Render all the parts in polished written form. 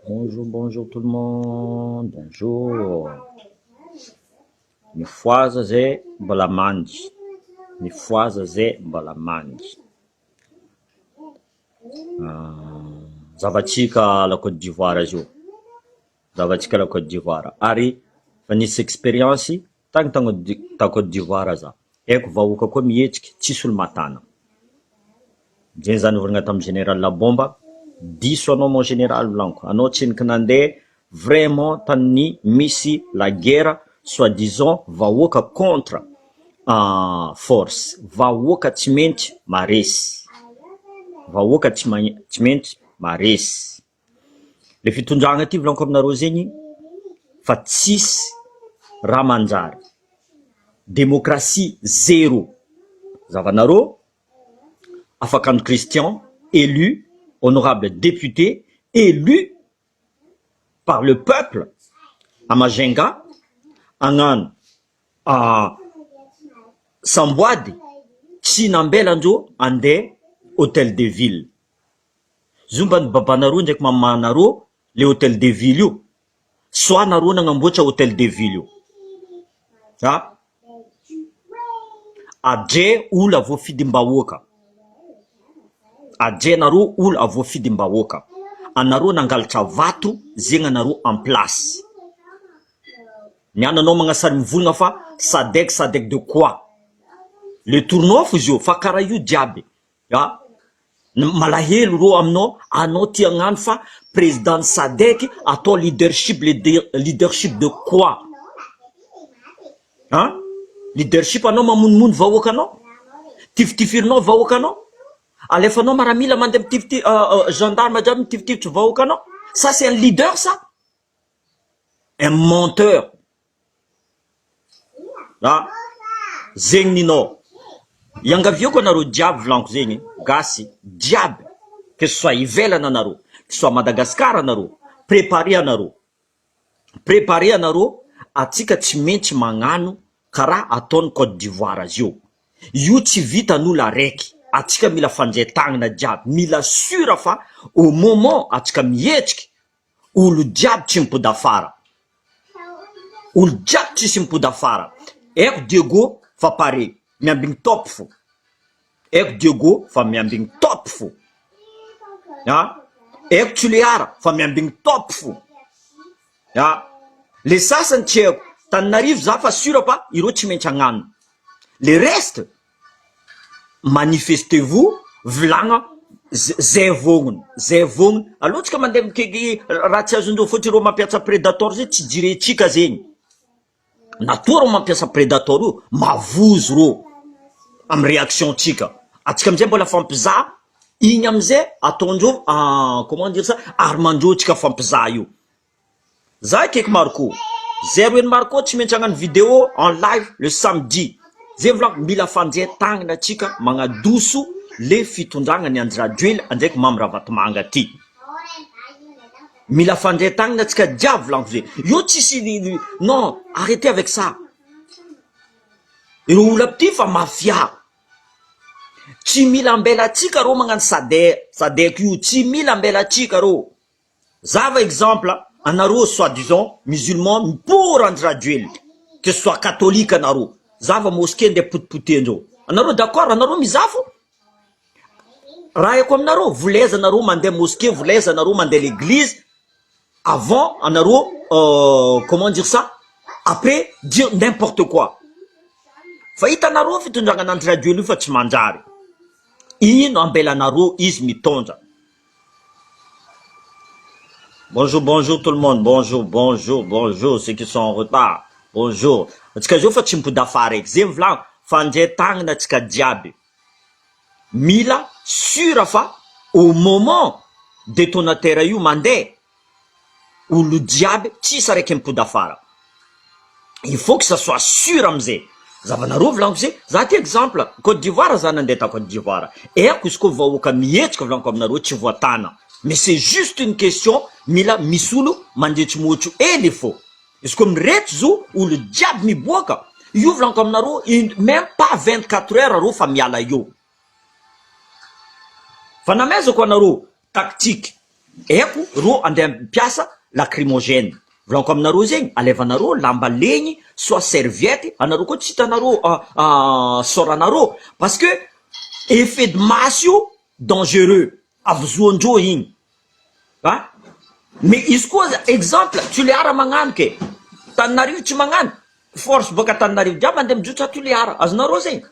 Bonjour, bonjour tout le monde. Bonjour. Mifoaza zay mbola mandry. Mifoaza zay mbola mandry. Zavatsika la Côte d'Ivoire zio. Zavatsika la Côte d'Ivoire. Ary fa nisy expérience tagny ta Côte d'Ivoire za. Eko vahoaka koa mihetsiky tsisy olo matana. Zay zany volagna tamin'ny général Labomba. Diso anao mon général Blanco. Anao tsiniky nandeha vraiment tany misy la guerre soi-disant vahoaka contre force. Vahoaka tsy maintsy maresy. Vahoaka tsy maintsy maresy. Le fitondragna ty volaniko aminareo zegny fa tsisy raha manjary. Démocratie zéro. Zavanareo Afakano Christian élu honorable député élu par le peuple à Majenga, agnano Samboady, tsy nambelandreo andeha hôtel de ville. Zumba ny babanareo ndraiky mamanareo le hôtel de ville io. Soit nareo nagnamboatra hôtel de ville io. Adre olo avoafidim-bahoaka. Adrenareo olo avoafidim-bahoaka. Anareo nangalatra vato zegny anareo en place. Niananao magnasary mivolagna fa sadek de quoi? Le tournoi fo izy io fa karaha io jiaby. Malahelo ro aminao, anao tia agnano fa président Sadek atao leadership de quoi? Leadership anao mamonomono vahoaka anao? Tifitifirinao vahoaka anao? Alefanao maramila mandeha gendarme jiaby mitifitifitry vahoaka anao? Ça c'est un leader ça? Un menteur. Zegny ninao. Iangaviako anareo jiaby volaniko zegny, gasy jiaby, que ce soit ivelany anareo, que ce soit Madagascar anareo, préparé anareo, atsika tsy maintsy magnano karaha ataon'ny Côte d'Ivoire zio. Io tsy vitan'olo araiky, atsika mila fanjaitagnana jiaby, mila sura fa au moment atsika mihetsiky, olo jiaby tsy mipody afara. Olo jiaby tsisy mipody afara. Eko Diego fa pare, miambigny top fo. Eko Diego fa miambigny top fo. Eko Tsuleara fa miambigny top fo. Le sasany tsy eko, Tananarivo za fa sura pa ireo tsy maintsy agnano. Le reste, manifestez-vous, vilagna zay vognony. Aloha tsika mandeha mikaiky raha tsy azondreo fôtry ireo mampiasa prédateur zay tsy jirentsika zegny. Natoa reo mampiasa prédateur io, mavozo reo amy réaction tsika. Atsika amizay mbola fampizaha, igny amizay ataondreo comment dire ça, armandreo tsika fampizaha io. Za kaiky Marco, zero en Marco tsy maintsy agnano vidéo en live le samedi. Zay volako mila fanjaitagnana tsika magnadoso le fitondragna ny Andry Rajoelina andraiky Mamy Ravatomanga ty. Mila fanjaitagnana tsika jiaby volaniko zay. Yo tsisy non, arrêtez avec ça. Ireo olo ty fa mafia. Tsy mila ambela tsika ro magnano Sadek io, tsy mila ambela tsika ro. Zava exemple, anareo soi-disant musulman miporo Andry Rajoelina, que ce soit catholique anareo. Zava mosquée nde potipotendreo. Anareo d'accord, anareo mizafo? Raha eko aminareo, volaiza anareo mandeha mosquée, volaiza anareo mandeha l'église, avant anareo comment dire ça, après dire n'importe quoi. Fa hitanareo fitondragna Andry Rajoelina io fa tsy manjary. Ino ambelanareo izy mitondra. Bonjour tout le monde. Bonjour ceux qui sont en retard. Bonjour. Atsika zio fa tsy mipody afara eky. Zay volagno, fanjaitagnana atsika jiaby. Mila sura fa au moment détonateur io mandeha, olo jiaby tsisy araiky mipody afara. Il faut que ça soit sûr amizay. Zavanareo volaniko zay, za ty exemple, Côte d'Ivoire za nandeha ta Côte d'Ivoire. Eko izy koa vahoaka mihetsika volaniko aminareo tsy voatana. Mais c'est juste une question, mila misy olo mandretry motro ely fô. Izy koa mirehitry zo olo jiaby miboaka, io volaniko aminareo, même pas 24 heures reo fa miala io. Fa namezako anareo tactique. eko ro andeha piasa lacrymogène volanko aminareo zegny alevanareo lamba legny soit serviette anareo koa tsy hitanareo soranareo parce que effet de masse io dangereux avozoandreo igny mais izy koa exemple Tuléara magnano ke Tananarivo tsy magnano force boka Tananarivo jiaby mandeha mijotsa Tuléara azonareo zegny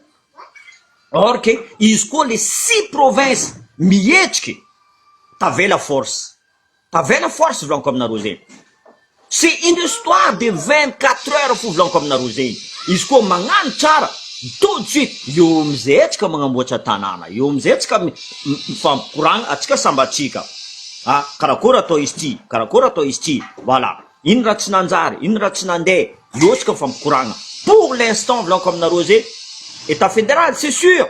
or ke izy koa les 6 provinces mihetriky tavela force volanko aminareo zegny c'est une histoire de 24 heures fo volanko aminareo zegny izy koa magnano tsara tout de suite eo amizay atsika magnamboatra tanàna eo amizay atsika mifampikoragna atsika sambatsika karakory atao izy ty karakory atao izy ty voilà ino raha tsy nanjary ino raha tsy nandeha eo atsika mifampikoragna pour l'instant volanko aminareo zegny état fédéral c'est sûr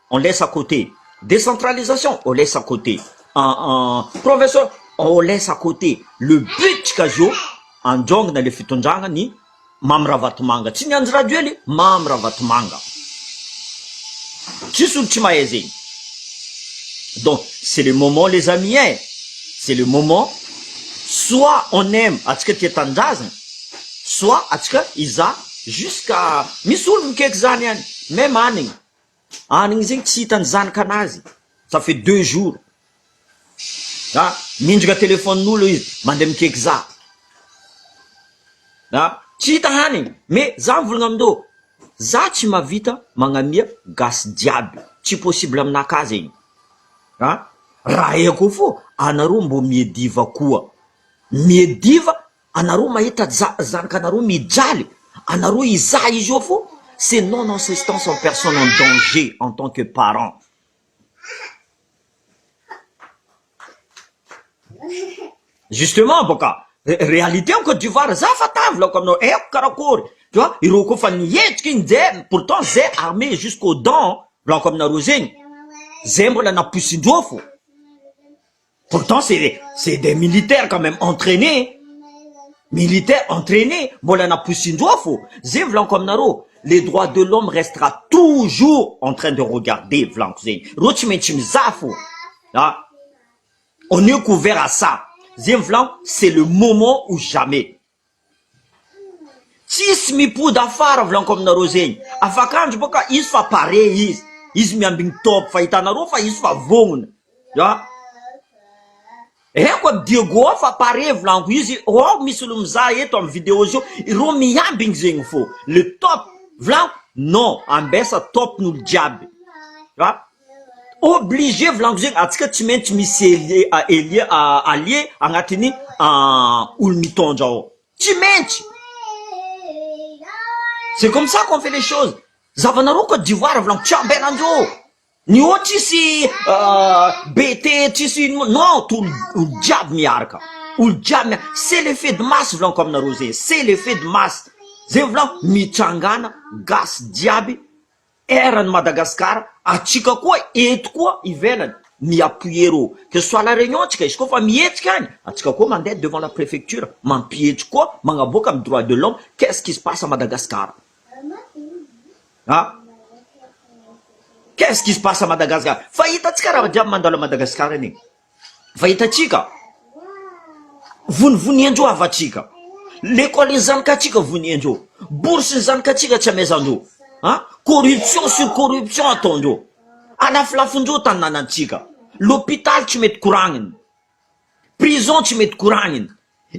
on laisse à côté décentralisation on laisse à côté professeur on laisse à côté le but tsika zio anjongana le fitondragna ny Mamy Ravatomanga tsy nianjo radio ely Mamy Ravatomanga tsisy olo tsy mahay zegny donc c'est le moment les amis hein c'est le moment soit on aime atsika tia tanindrazana soit atsika iza jusqu'à misy olo mikaiky zany any même anigny zegny tsy hitany zanakanazy ça fait 2 jours mindrika téléphone-n'olo izy mandeha mikaiky za tsy hita hanigny mais za mivolagna amindreo za tsy mavita magnamia gasy diaby tsy possible aminaka zegny raha eko fo anareo mbo miediva koa miediva anareo mahita zanakanareo mijaly anareo iza izy io fo c'est non assistance en personne en danger en tant que parent justement boka réalité en Côte d'Ivoire za fatavy comme nous eko karakory tu vois ireo koa fa nihetriky igny zay pourtant zay armé jusqu'aux dents blanc comme nareo zegny zay mbola naposindreo fo pourtant c'est des militaires quand même entraînés mbola naposindreo fo zay blanc comme nareo les droits de l'homme restera toujours en train de regarder blanc zegny ro tsy maintsy mizaha fo on est couvert à ça c'est le moment ou jamais tsisy mipody afara volanko aminareo zegny afakandro boka izy fa pare izy miambigny top fa hitanareo fa izy fa vognona eko Diego fa pare volanko izy misy olo mizaha eto amin'ny vidéo zio ireo miambigny zegny fo le top volanko non ambesa top n'olo jiaby obligé volanko zegny atsika tsy maintsy misy allié agnatiny olo mitondra ao tsy maintsy c'est comme ça qu'on fait les choses zavanareo Côte d'Ivoire volanko tsy ambelandreo ny o tsisy BT tsisy non tout olo jiaby miaraka olo jiaby c'est l'effet de masse volanko aminareo zegny c'est l'effet de masse zegny volanko mitsangana gasy jiaby erany Madagascar atsika koa eto koa ivelany miappuyer reo que ce soit la réunion atsika izy koa fa mihetsiky agny atsika koa mandeha devant la préfecture mampihetsiky koa magnaboaka amin'ny droit de l'homme qu'est-ce qui se passe à Madagascar qu'est-ce qui se passe à Madagascar fa hitatsika raha jiaby mandalo à Madagascar iny fa hitatsika vonivoniandreo avatsika l'école zanakatsika voniandreo bourse zanakatsika tsy amezandreo corruption sur corruption ataondreo alafilafondreo tanànantsika l'hôpital tsy mety koragniny prison tsy mety koragniny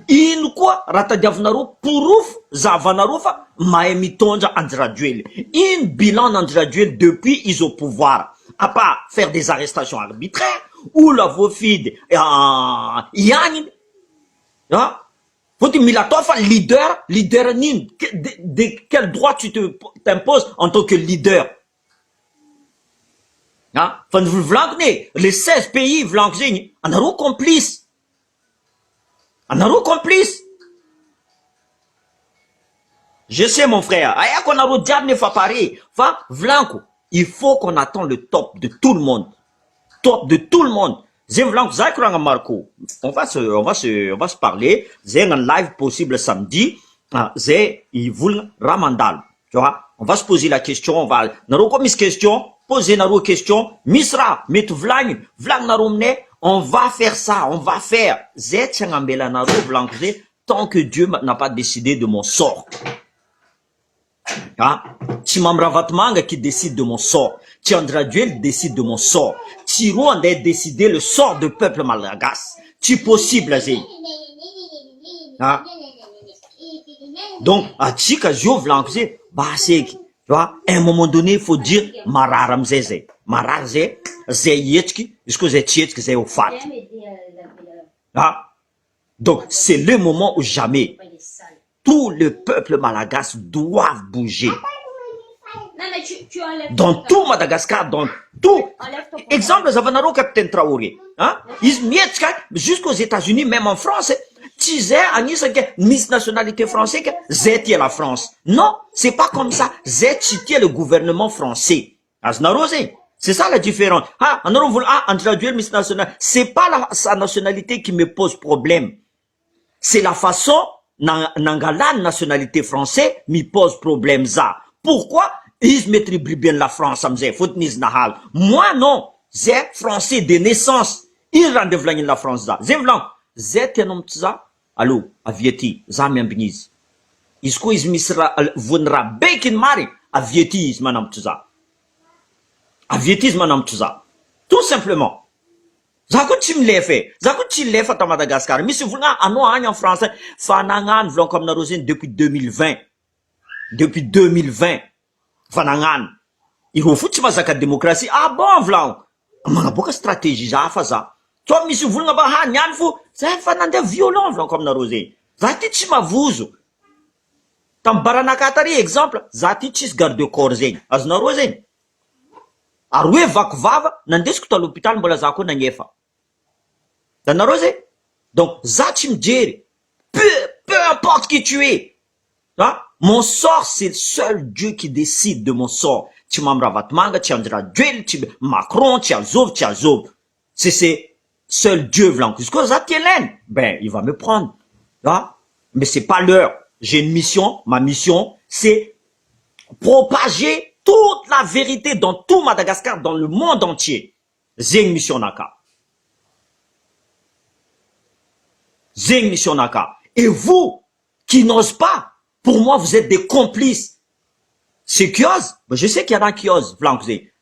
ino koa raha tadiavinareo porofo zavanareo fa mahay mitondra Andry ino bilan n'Andry depuis ils au pouvoir à part faire des arrestations arbitraires ou la vofidy iagniny faut dire mila atao fa leader nino de quel droit tu t'imposes en tant que leader fa ny volanko ne les 16 pays volanko zegny anareo complice je sais mon frère ayako anareo diaby nefa pare fa volanko il faut qu'on attend le top de tout le monde zegny volanko za koragna Marco on va se parler zegny en live possible samedi zay ivolagna raha mandalo tu vois on va se poser la question nareo koa misy question poser nareo question misy raha mety volagninareo aminay On va faire ça, on va faire. Tant que Dieu n'a pas décidé de mon sort. Hein? Timamra Vatmanga qui décide de mon sort. Tiandra Duel décide de mon sort. Tiro a décidé le sort du peuple malagas. Tu possible, Zé. Hein? Donc, à Chika Jovlankze, bah, c'est, tu vois, à un moment donné, il faut dire, Mararam Zé. Marar Zé, Zé Yetki, jusqu'au Zé Tchetki, Zé au Fat. Hein? Donc, c'est le moment où jamais tout le peuple malagas doit bouger. Non, mais tu enlèves Dans tout Madagascar, dans tout. Exemple, Zavanaro, Capitaine Traoré. Hein? Jusqu'aux États-Unis, même en France, tu sais, Miss Nationalité française, Z est la France. Non, c'est pas comme ça. Z est le gouvernement français. C'est ça la différence. Ah, Miss Nationale. C'est pas sa nationalité qui me pose problème. C'est la façon, la nationalité française me pose problème ça. Pourquoi? Ils maîtrisent bien la France, moi non, c'est français de naissance. Ils rendent la France là. C'est blanc. C'est un homme ça. Allô, avieti, zamian biniz. Isko ils misra vunra bekin mari, avieti is manam ça. Avieti is manam ça. Tout simplement. Zakut chim lefe, zakut chim lefe à Madagascar. Mais si vous n'avez en français, fanangan vlon comme na rosine depuis 2020. Depuis 2020. Fanangan. Il faut que tu la démocratie. Ah bon, vlan. Mais beaucoup de stratégie, ça fait ça. Toi, monsieur, vous n'avez pas rien fou. C'est fanande violent, vlan comme na rosine. Zati chima vuzo. Tam baranakatari exemple, zati chis garde corps as na rosine. Arwe vakvava, nandesko à l'hôpital mbola zako nangefa. Danarose? Donc, zatim djeri. Peu importe qui tu es. Hein? Mon sort, c'est le seul Dieu qui décide de mon sort. Tu m'amra vatmanga, tu andra duel, tu Macron, tu azov. C'est seul Dieu blanc. Qu'est-ce que zatielen? Ben, il va me prendre. Hein? Mais c'est pas l'heure. J'ai une mission. Ma mission, c'est propager toute la vérité dans tout Madagascar, dans le monde entier. J'ai une mission naka. J'ai une mission naka. Et vous, qui n'osent pas, pour moi, vous êtes des complices. C'est qui osent? Ben, je sais qu'il y en a qui osent,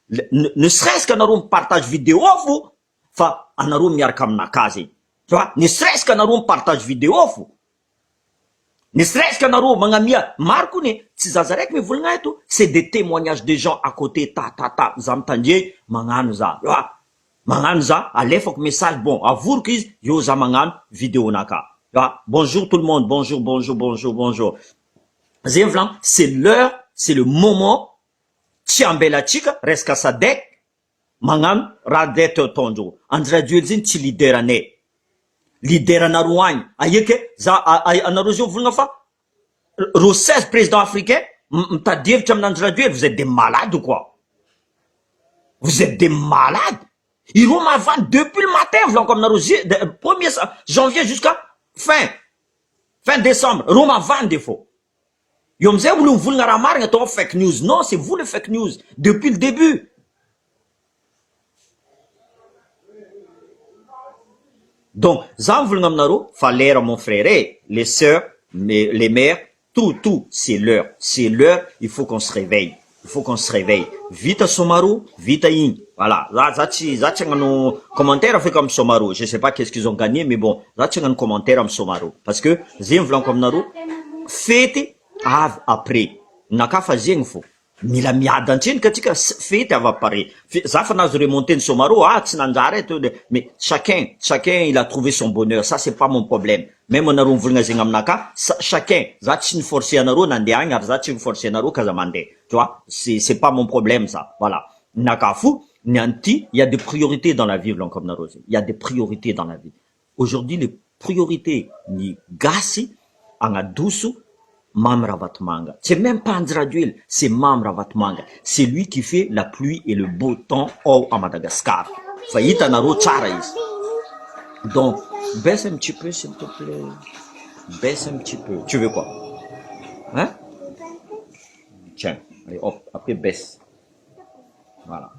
ne serait-ce qu'un arum partage vidéo, vous. Enfin, un arum yarkam nakazi. Tu vois? Ne serait-ce qu'un arum partage vidéo, vous. Ne serait-ce qu'un arum mangamia, marcoune, c'est des témoignages des gens à côté, zamtandje, manganza. Tu vois? Manganza, à l'effort message, bon, à vous qu'ils, yo zamangan, vidéo naka. Tu vois? Bonjour tout le monde, bonjour. Zévlan, c'est l'heure, c'est le moment, tiambela chika, reska sadek, mangan, radet tonjo. Andra Duelzin, ti liderane. Leader en Arouagne, ayeke, en Arouzio, vous n'avez pas, 16 présidents africains, t'as dit, vous êtes des malades ou quoi? Vous êtes des malades? Ils vont m'avoir depuis le matin, voilà, comme Arouzio, 1er janvier jusqu'à fin décembre, Rome avant des fois. Ils me disent, vous n'avez marre, vous fake news. Non, c'est vous le fake news, depuis le début. Donc, Zamvulnamnaro, fallait mon frère, les sœurs, les mères, tout, c'est l'heure. C'est l'heure, il faut qu'on se réveille. Vite à Somaru, vite à In. Voilà. Là, zati un commentaire fait comme Somaru. Je sais pas qu'est-ce qu'ils ont gagné, mais bon, zati un commentaire comme Somaru. Parce que, Zamvulnam comme Naru, fête, après. Naka fa faut. Mila miadan-tsiny katika fety ava pare. Zafa nazo remonter Somaro, tsy nanjary mais chacun il a trouvé son bonheur. Ça c'est pas mon problème. Même anaro mivolagna zegny aminaka, chacun, za tsy ny forcer anaro nandeha agny ary za tsy ny forcer anaro kaza mandeha. Tu vois, c'est pas mon problème ça. Voilà. Naka fou, il y a des priorités dans la vie comme narose. Il y a des priorités dans la vie. Aujourd'hui les priorités ni gasi angadusu Mamra Vatmanga. C'est même pas Andra Duel, c'est Mamra Vatmanga. C'est lui qui fait la pluie et le beau temps à Madagascar. Faillite Naro Tcharais. Donc, baisse un petit peu, s'il te plaît. Baisse un petit peu. Tu veux quoi? Hein? Tiens, allez, hop, après baisse. Voilà.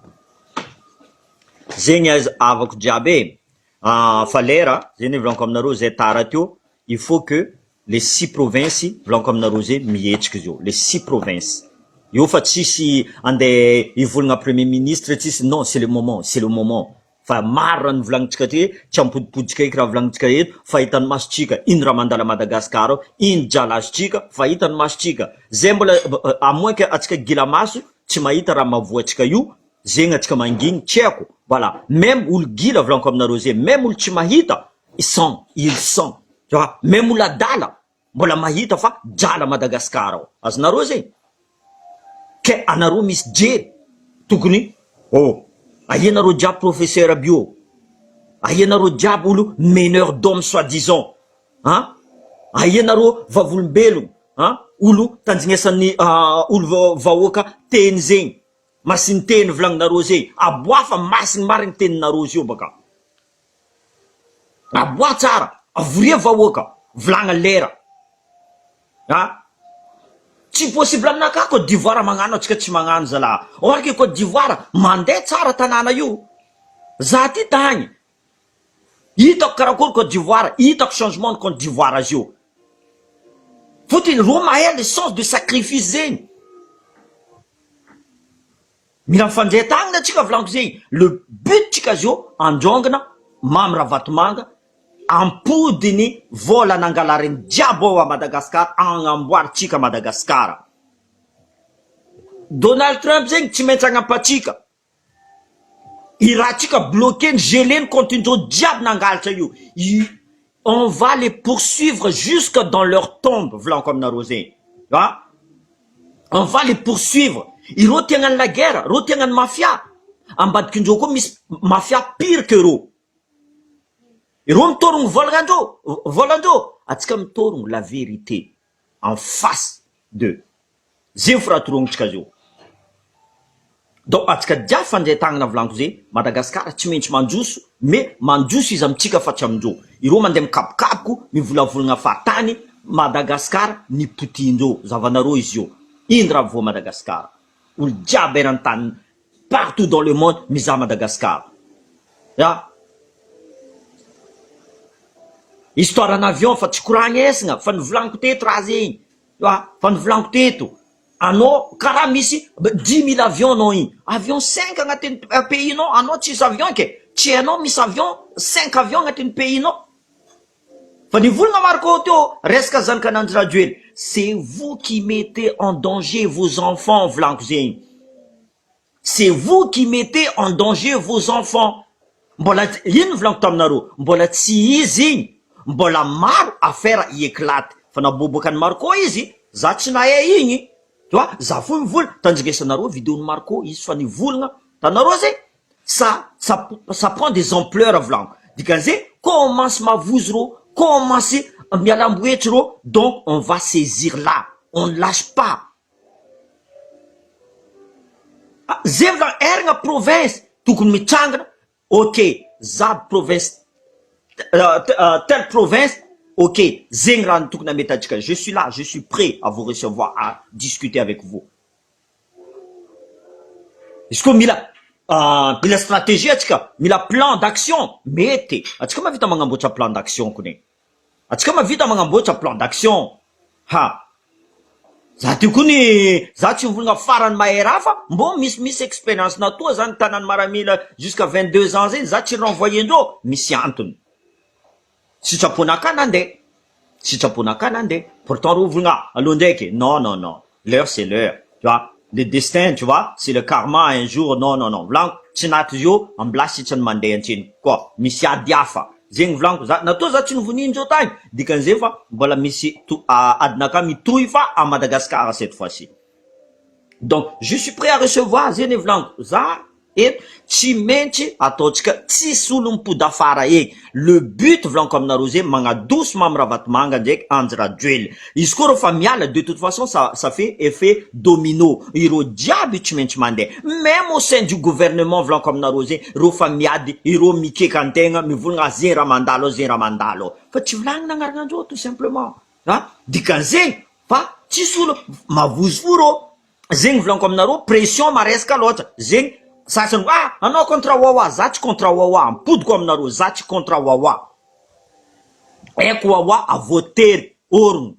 Zéniaz Avok Djabé. Falera, zay volaniko aminareo zay tara teo, il faut que les 6 provinces volaniko aminareo zay mihetsika izy io, les 6 provinces. Io fa tsisy andeha ivolagna premier ministre tsisy, non, c'est le moment, c'est le moment. Fa maro raha nivolanitsika ty, tsy ampodipodsika eky raha volanitsika eto, fa hitany masotsika, ino raha mandala Madagasikara, ino jalasitsika, fa hitany masotsika. Zay mbola à moins que atsika gila maso, tsy mahita raha mavoatsika io, zegny atsika mangigny, tsy haiko. Voilà, même olo gila volaniko aminareo zay, même olo tsy mahita, il sent, tu vois, même olo adala, mbola mahita fa jala Madagasikara ao. Azonareo zay? Ke anareo misy jery, tokony, ahianareo jiaby professeur aby io, ahianareo jiaby olo meneur d'homme soi-disant, ahianareo vavolombelogno, olo tanjignesan'ny olo vahoaka teny zegny, masiny teny volagninareo zay, aboa fa masiny mariny teninareo zio baka, aboa tsara, avoria vahoaka, volagna lera, tsy possible aminaka Côte d'Ivoire magnano atsika tsy magnano zala. Or que Côte d'Ivoire mandeha tsara tanàna io. Za ty tagny. Hitako karakory Côte d'Ivoire, hitako changement Côte d'Ivoire azy io. Fotony ro mahay le sens de sacrifice zegny. Mila mifandray tagnana atsika volaniko zegny. Le but tsika azy io androngana mamy ravatomanga ampodiny vola nangalareny jiaby ao a Madagasikara agnamboaritsika Madagasikara. Donald Trump zegny tsy maintsy agnapatsika. I raha tsika bloqué gelé continue jiaby nangalatra io. On va les poursuivre jusque dans leur tombe, volaniko aminareo zegny. On va les poursuivre. Ireo tia hagnano la guerre, reo tia hagnano mafia. Ambadikindreo koa misy mafia pire que reo. Ireo mitorogno volandreo, atsika mitorogno la vérité en face de zay firatorognotsika zio. Donc atsika dia fandray tagnana volaniko zay, Madagasikara tsy maintsy mandroso, mais mandroso izy amitsika fa tsy amindreo. Ireo mandeha mikapokapoko, mivolavolagna fahatany, Madagasikara nipotindreo, zavanareo izy io. Ino raha voa Madagasikara? Olo jiaby eran-tany partout dans le monde mizaha Madagasikara. Histoire en avion fa tsy koragny esagna, fa nivolaniko teto raha zegny. Fa nivolaniko teto. Anao karaha misy 10 000 avions anao igny. Avion 5 agnatin'ny pays nao, anao tsisy avion ke. Tsy anao misy avion 5 avions agnatin'ny pays nao. Fa nivolagna mariko teo, resaka zanakananjy Rajoely. C'est vous qui mettez en danger vos enfants, volaniko zegny. C'est vous qui mettez en danger vos enfants. Mbola ino volaniko taminareo? Mbola tsy izy igny. Mbola maro affaire éclate. Fa nabobokany Marco izy, za tsy nahay igny. Tu vois, za fo mivola, tanjingesanareo vidéo ny Marco, izy fa nivolagna. Tanareo zay, ça prend des ampleurs volaniko. Dikan'izay, commence mavozo ro, commence mialamboetry ro, donc on va saisir là. On ne lâche pas. Zay volaniko, erigna province, tokony mitrangana, ok, za province, telle province, ok, zegny raha tokony ametatsika. Je suis là, je suis prêt à vous recevoir, à discuter avec vous. Est-ce que mila stratégie atsika, mila plan d'action, mety. Atsika mavita magnamboatra plan d'action kone. Atsika mavita magnamboatra plan d'action. Za ty kony, za tsy mivolagna farany mahay raha fa mbo misy expérience natoa zany tanany maramila jusqu'à 22 ans zegny, za tsy renvoyendreo, misy antony. Sitraponaka nandeha. Pourtant reo volagna aloha ndraiky, non, l'heure c'est l'heure, tu vois, le destin, tu vois, c'est le karma un jour, non, volaniko tsy naty zio ambilasa sitrany mandeha antseny koa, misy ady hafa zegny volaniko. Natoa za tsy nivoninindreo tagny, dikan'izay fa mbola misy adinaka mitohy fa à Madagascar cette fois-ci. Donc je suis prêt à recevoir, zegny volaniko. Za eto tsy maintsy ataotsika tsisy olo mipody afara eky. Le but volaniko aminareo zay magnadoso mamy ravatomanga ndraiky Andry Rajoely. Izy koa refa miala, de toute façon ça fait effet domino. Ireo jiaby tsy maintsy mandeha. Même au sein du gouvernement volaniko aminareo zay, reo fa miady, ireo mikeka antegna mivolagna zegny raha mandalo. Fa tsy volagnina agnaranandreo tout simplement. Dikan'izegny fa tsisy olo mavozo fo reo. Zegny volaniko aminareo, pression maresaka loatra. Zegny sasany anao contre wawa, za tsy contre wawa, ampodiko aminareo, za tsy contre wawa. Haiko wawa avotery orogno.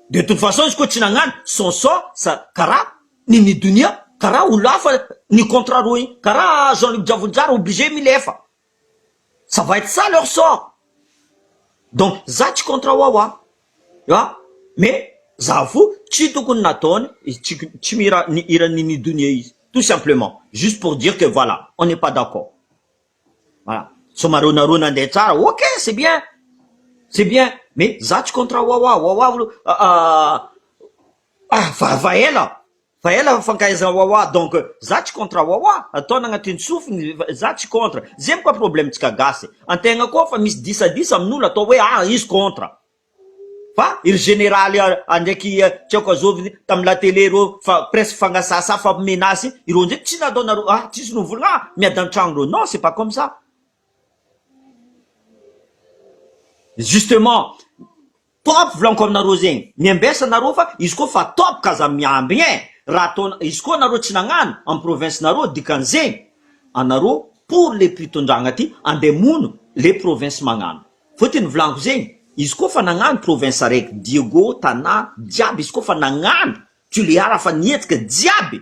De toute façon izy koa tsy nagnano sonson sa karaha nini dunia, karaha olo hafa ni contre reo igny, karaha Jean-Luc Diavonjara obligé milefa. Ça va être ça leur sort. Donc za tsy contre wawa. Mais za fo tsy tokony nataony tsy mira nini dunia izy. Tout simplement, juste pour dire que voilà, on n'est pas d'accord. Voilà. Somareo nareo nandeha tsara, ok, c'est bien. C'est bien, mais za tsy contre wawa va ela fankaizana wawa, donc za tsy contre wawa, ataona agnatin'ny sofiny, za tsy contre. Zay koa problème tsika gasy. Antegna koa fa misy disadisa amin'olo atao hoe izy contre. Fa iry généraly andraiky tsy haiko azovy tamy la télé reo fa presque fangasasa fa menace, ireo ndraiky tsy natao nareo tsisy novolagna miadan-tragno reo. Non, c'est pas comme ça. Justement, top volanko aminareo zegny, miambesa nareo fa izy koa fa top kaza miamby raha ataona izy koa nareo tsy nagnano en province nareo, dikan'zegny anareo pour le mpitondragna ty andemono le province magnano. Fotony volanko zegny, izy koa fa nagnano province araiky, Diego, Tana, diaby izy koa fa nagnano Tuléar fa nietsika diaby,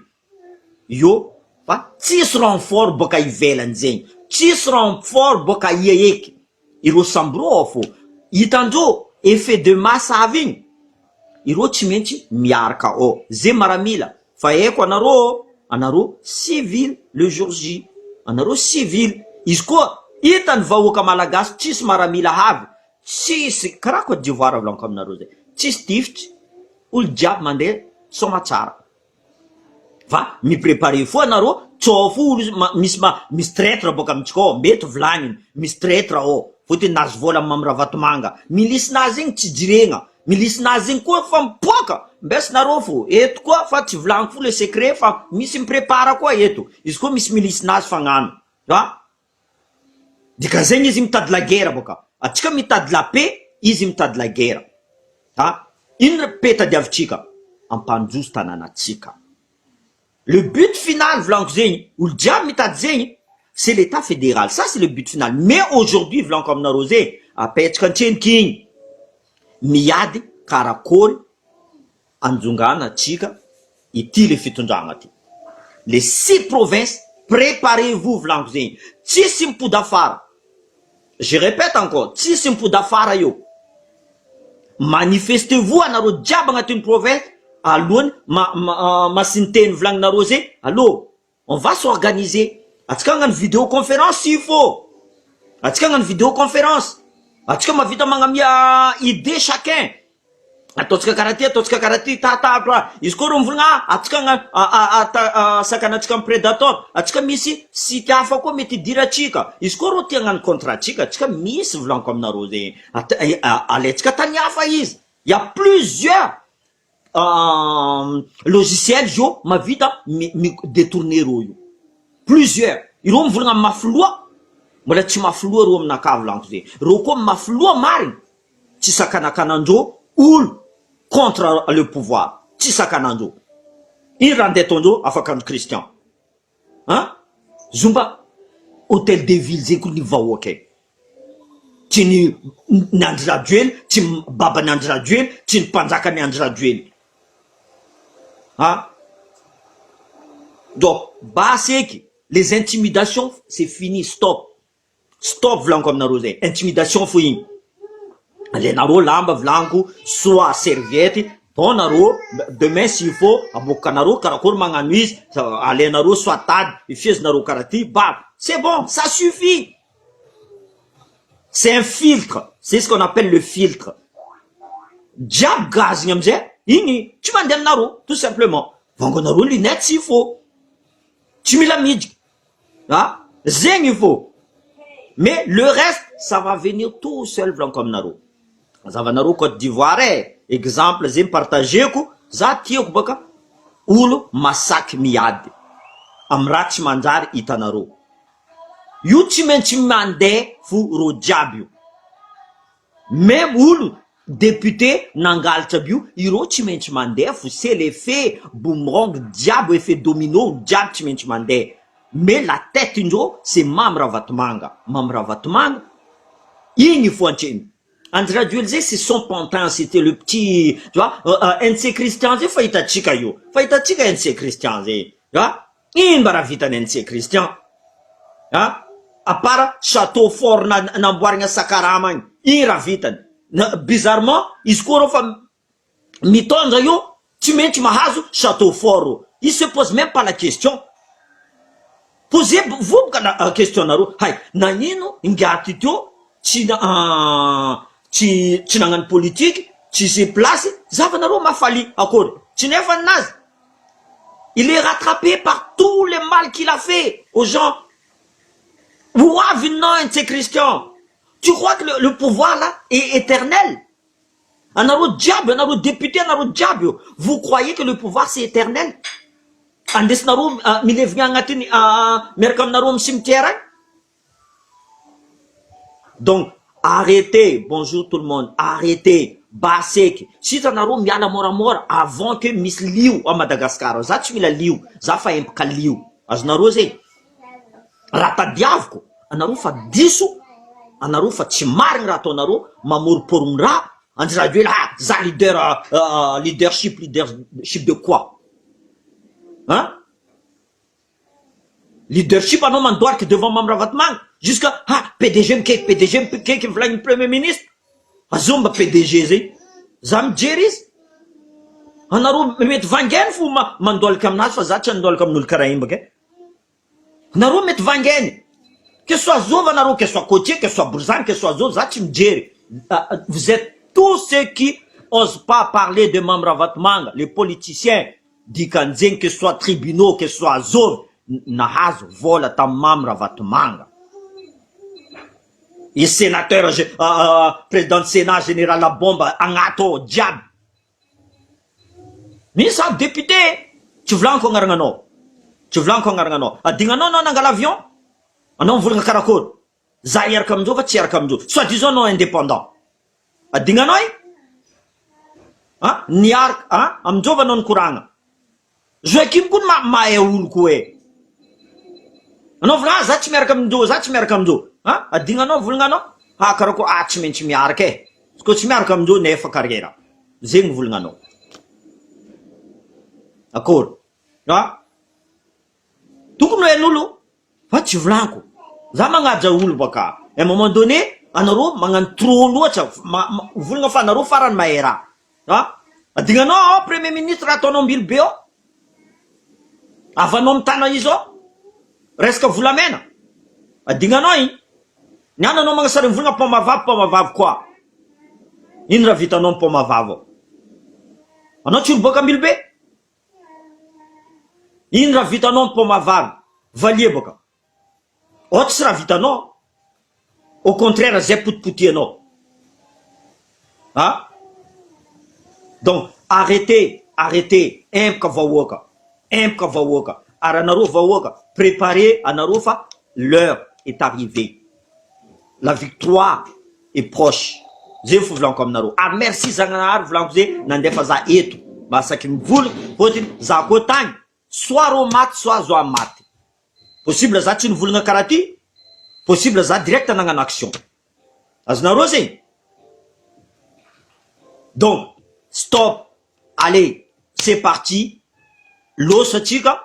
yo fa tsisy renfort boka ivelany zegny, tsisy renfort boka ieky. Ireo sambro fo hitandreo effet de masse avy igny, ireo tsy maintsy miaraka zay maramila. Fa haiko anareo civil le jour J, anareo civil. Izy koa hitany vahoaka malagasy tsisy maramila avy, tsisy karaha Côte d'Ivoire volanko aminareo zay, tsisy tifitry, olo jiaby mandeha soma tsara. Fa miprépare fo anareo, tsao fo misy traître boka amitsika mety volagniny, misy traître fotony nazy vola mamra vatomanga, milisinazy igny tsy jiregna, milisinazy igny koa fa mipoaka. Mbesinareo fo eto koa fa tsy volaniko fo le secret fa misy miprépara koa eto, izy koa misy milisinazy fagnano. Dikan'zegny izy mitady la guerre boka, atsika mitady la paix, izy mitady la guerre. Ino paix tadiavitsika? Ampanjoso tananatsika. Le but final volanko zegny, olo jiaby mitady zegny, c'est l'état fédéral. Ça, c'est le but final. Mais aujourd'hui, vlan comme na rosé, apetska antrenikiny, miady karakory anjongana tsika ity le fitondragna ty. Les 6 provinces, préparez-vous vlanko zegny. Tsisy mipody afara. Je répète encore, tsisy mipody afara io. Manifestez-vous anareo jiaby agnatin'ny province, alohany masinteny vlanginareo zegny. Allô, on va s'organiser. Atsika ngano vidéoconférence s'il faut. Atsika ngano vidéoconférence. Atsika mavita magnamia idée chacun. Ataotsika karaty, ataotsika karaty, tatapra. Izy koa reo mivolagna, atsika ngano sakanatsika amin'ny prédateur. Atsika misy site hafa koa mety idira atsika. Izy koa reo tia ngano contrat atsika, atsika misy volanko aminareo zegny. Alaitsika tany hafa izy. Il y a plusieurs logiciels jo mavita détourner reo io. Plusieurs. Ireo mivolagna mafloa, mbola tsy mafloa reo aminaka volanko zegny. Reo koa mafloa marigny, tsy sakanakandreo olo contre le pouvoir. Tsy sakanandreo. Ino raha andeha ataondreo afakandro Christian. Zomba hôtel de ville zegny koa ny vahoaka. Tsy ny Andry Rajoely, tsy babany Andry Rajoely, tsy ny mpanjakany Andry Rajoely. Donc, baseky, les intimidations, c'est fini, stop. Stop volanko aminareo zay. Intimidation fo igny. Alenareo lamba volanko, soit serviette, bon nareo, demain s'il faut, abokanareo karakory magnano izy, alenareo soit tady, ifiezinareo karaty, c'est bon, ça suffit. C'est un filtre. C'est ce qu'on appelle le filtre. Diab gaz igny amizay, igny, tsy mandeha aminareo, tout simplement. Vangonareo lunette s'il faut. Tsy mila midika. Zegny il faut. Mais le reste, ça va venir tout seul blanc comme naro. Zavanaro Côte d'Ivoire, exemple, zegny partageko, za tiako baka, olo masaky miady. Amra tsy manjary hitanaro. Io tsy maintsy mandeha fo ro jiaby io. Même olo député nangalatra bio ireo tsy maintsy mandeha fo c'est l'effet boomerang diable effet domino diable tsy maintsy mandeha mais la tête indreo c'est Mamy Ravatomanga igny fo antreny André Rajoelina zay c'est son pantin c'était le petit tu vois NC Christian zay fahitatsika NC Christian zay tu vois ino mba raha vitany NC Christian à part château fort namboarigna Sakarama igny raha vitany bizarrement izy koa reo fa mitondra io tsy maintsy mahazo château fort il se pose même pas la question posez vous la question naro hay nanino ingaty teo tsy nagnano politique tsy se place zavanareo mafaly akory tsy nefa nazy il est rattrapé par tous les mal qu'il a fait aux gens. Ouah, non, c'est Christian. Tu crois que le pouvoir là est éternel? Un diable, un député, un diable. Vous croyez que le pouvoir c'est éternel? Andes narum milevnya ngatini merkam narum cimetière. Donc arrêtez, bonjour tout le monde, arrêtez. Basek, si t'en as miala mora avant que Miss Liu à Madagascar, ça tu la Liu, ça fait un peu Liu. Aznarose, ratadiavko, anaro fa diso, anaro fa chimarng ratonaro, mamour porungra, André Rajoelina, za leadership de quoi? Hein? Leadership anon mandoark devant Mamy Ravatomanga, jusqu'à PDG mkek v'lagny premier ministre. Azomba PDG zay zam jeris anaro mety vangeny fo mandolaka aminazy fa za tsy andolaka amin'olo karaha iny baka anaro mety vangeny que soit zova anaro que soit Cotier que soit Bouzane que soit zova za tsy mijery vous êtes tous ceux qui osent pas parler de Mamy Ravatomanga les politiciens dikanzegny que soit tribunaux que soit zova nahazo vola tam Mamy Ravatomanga. Et sénateur, président du Sénat, général la bombe, Angato, diable. Mais ça, député, tu veux encore un a dit non, non, l'avion. Ah non, vous le caracol. Zahir comme va tirer comme soit disons non indépendant. A dit non, Niar, amjova non courant. Je kim kun ma eul koué. Non, voilà, zachmer comme a dinga vulngano karako tsy maintsy miaraka ko tsy miaraka amindreo nefa carrière zegny vulgnanao akory tokony hoen'olo fa tsy volanko za magnaja olo baka à un moment donné anaro magnano trop loatra volagna fa anaro farany mahera adinganao premier ministre ataonao mbilo be ao avanao mitana izy ao resaka volamena adinganao igny niananao magnasary volagna pomavavy quoi ino raha vitanao pomavavy anao tsy olo boka mbilo be ino raha vitanao pomavavy valie boka ohatra tsy raha vitanao au contraire zay potipotianao donc arrêtez empaka vahoaka ary anareo vahoaka préparez anareo fa l'heure est arrivée. La victoire est proche. Je vous voulons comme naro. Ah merci Zanganar, vous l'avez nandefa za eto. Masaki mvul, potin za kotang. Soit romat, soit zoa mat. Possible za tu voulons karati. Possible za direct en action. Aznaro c'est. Donc stop. Allez, c'est parti. L'os tika.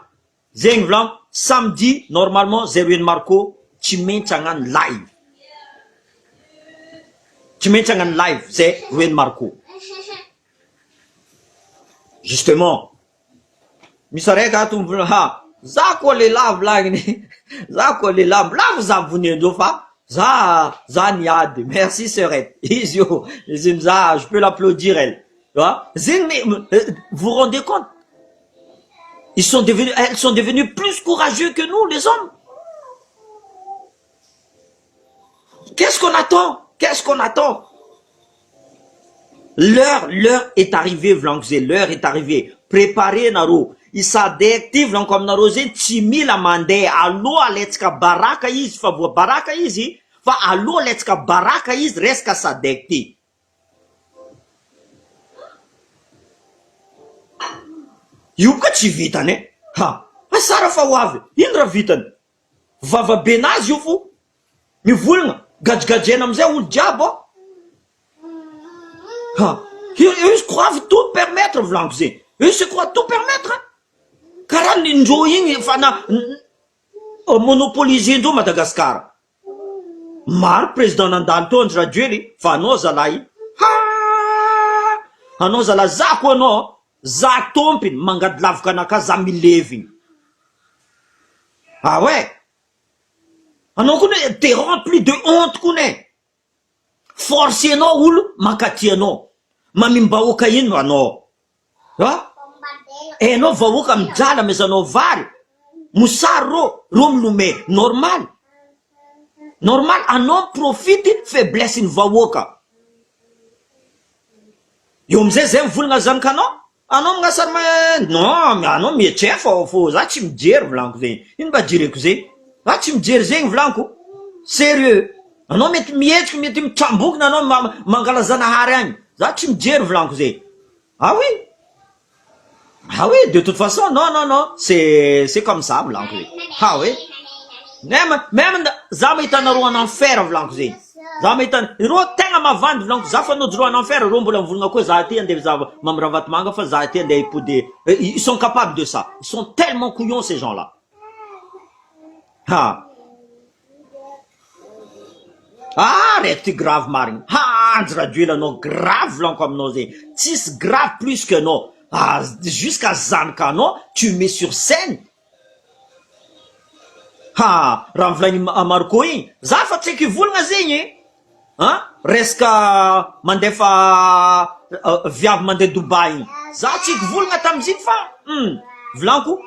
Zeng vlam samedi normalement 01 Marco. Chimentangan live. Chimentangan live, c'est Ruben Marco. Justement. Misareka tu ha. Zako le lave lagni. Zako le lave. Là vous en venez de fa. Za niade. Merci Serette. Isio. Je peux l'applaudir elle. Vous vous rendez compte? Elles sont devenues plus courageux que nous les hommes. Qu'est-ce qu'on attend? L'heure est arrivée, Vlankzé. L'heure est arrivée. Préparez Naro. Il s'adaptive, comme Naro, Timi la mandé. Allo, aletska baraka is, favor baraka is, fa allo, aletska baraka is, reste qu'à s'adapter. io ka tsy vitany ha asara fa ho avy ino raha vitany vavabe nazy io fo mivolagna gadjigajena amizay olo jiaby ha io croit tout permettre volaniko zegny io se croit tout permettre karaha ndreo igny efa na monopoliser ndreo Madagasikara maro président nandalo teo Andry Rajoely fa anao zalahy anao zalahy za koa anao za tompiny mangady lavaka anaka za milevigny ah ouais anao koa ne te rempli de honte koa ne force anao olo makaty anao mamimbahoaka ino anao anao vahoaka mijala mezanao vary mosary ro milome normal anao profite faiblesse ny vahoaka eo amizay zay mivolagna zanakanao anao magnasary non anao mietrefa fô za tsy mijery volaniko zegny ino mba jireko zegny za tsy mijery zegny volaniko sérieux anao mety mihetsiky mety mitrambokina anao mangala zanahary agny za tsy mijery volaniko zegny ah oui de toute façon non c'est comme ça volaniko zegny ah oui même za mahitanareo en enfer volaniko zegny za mahitana ro tegna mavandy volaniko za fa nojoro en enfer ro mbola mivolagna koa za ty andeha za mamirahavatmanga fa za ty andeha hipody ils sont capables de ça ils sont tellement couillons ces gens là raiky ty grave marigny Andry Rajoely anao grave volaniko aminao zegny tsisy grave plus que anao jusqu'à zanaka anao tu mets sur scène raha mivolagny Marco igny za fa tsy eky volagna zegny resaka mandefa viavy mandeha Dubai igny za tsy eky volagna tamiziny fa volaniko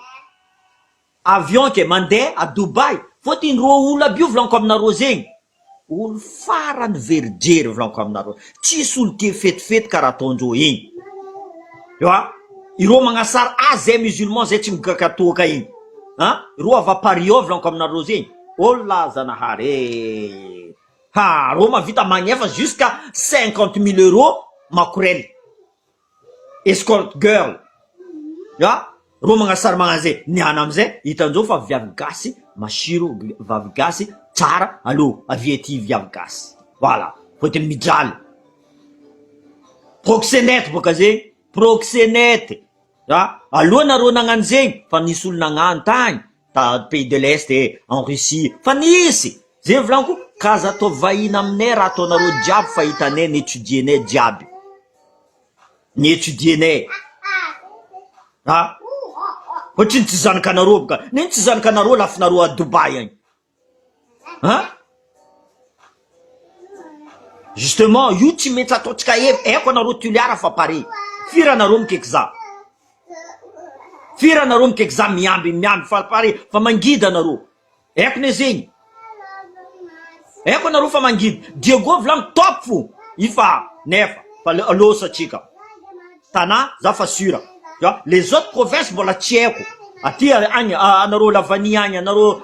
avion ke mandeha à Dubai fôtiny ro olo aby io volaniko aminareo zegny olo farany verijery volaniko aminareo tsisy olo ke fetifety karaha ataondreo igny ireo magnasary zay musulman zay tsy migakatoaka igny ro avy Paris ao volaniko aminareo zegny la zanahary ro mavita magnefa jusqu'à 50 000 euros makorel escort girl ro magnasary magnazay niana amizay hitanjeo fa viavy gasy masiro vavy gasy tsara allo avy ety viavy gasy voilà fôtiny mijaly proxénète boka zegny proxénète aloha nareo nagnano zegny fa nisy olo nagnano tagny ta pays de l'est en Russie fa nisy zegny volaniko kaza atao vahina aminay raha ataonareo jiaby fa hitanay niétudienay jiaby niétudienay ohatriny tsy zanakanareo boka niny tsy zanakanareo lafinareo a Dubai agny justement io tsy maintsy ataotsika eko anareo tuliara fa pare firanareo mikeky za firanareo mikeky za miamby fa pare fa mangidy anareo eko ne zegny eko anareo fa mangidy Diego volagny top fo ifa nefa fa alosatsika tana za fa sura les autres provinces mbola tsy haiko aty agny anareo Lavany agny anareo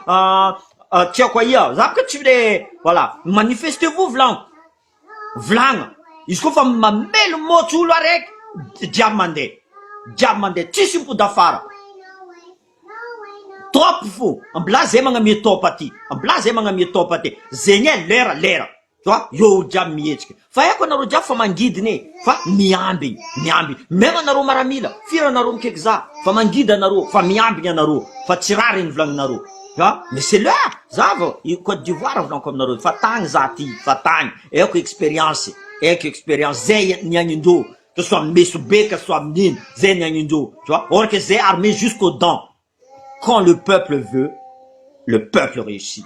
tsy haiko ia za boka tsy le voilà manifestez-vous volagna izy koa fa mamelo motsy olo araiky jiaby mandeha tsisy mipody afara top fo ambila zay magnamia top aty zegny lera io jiaby mihetsika fa haiko anareo jiaby fa mangidiny fa miamby même anareo maramila firanareo mikeky za fa mangidy anareo fa miambigny anareo fa tsy rary ny volagninareo mais c'est l'heure zava Côte d'Ivoire volaniko aminareo fa tagny za ty fa tagny eko expérience zay niagnindreo que soit mesobe que soit minino zay niagnindreo or que zay armé jusqu'aux dents quand le peuple veut le peuple réussit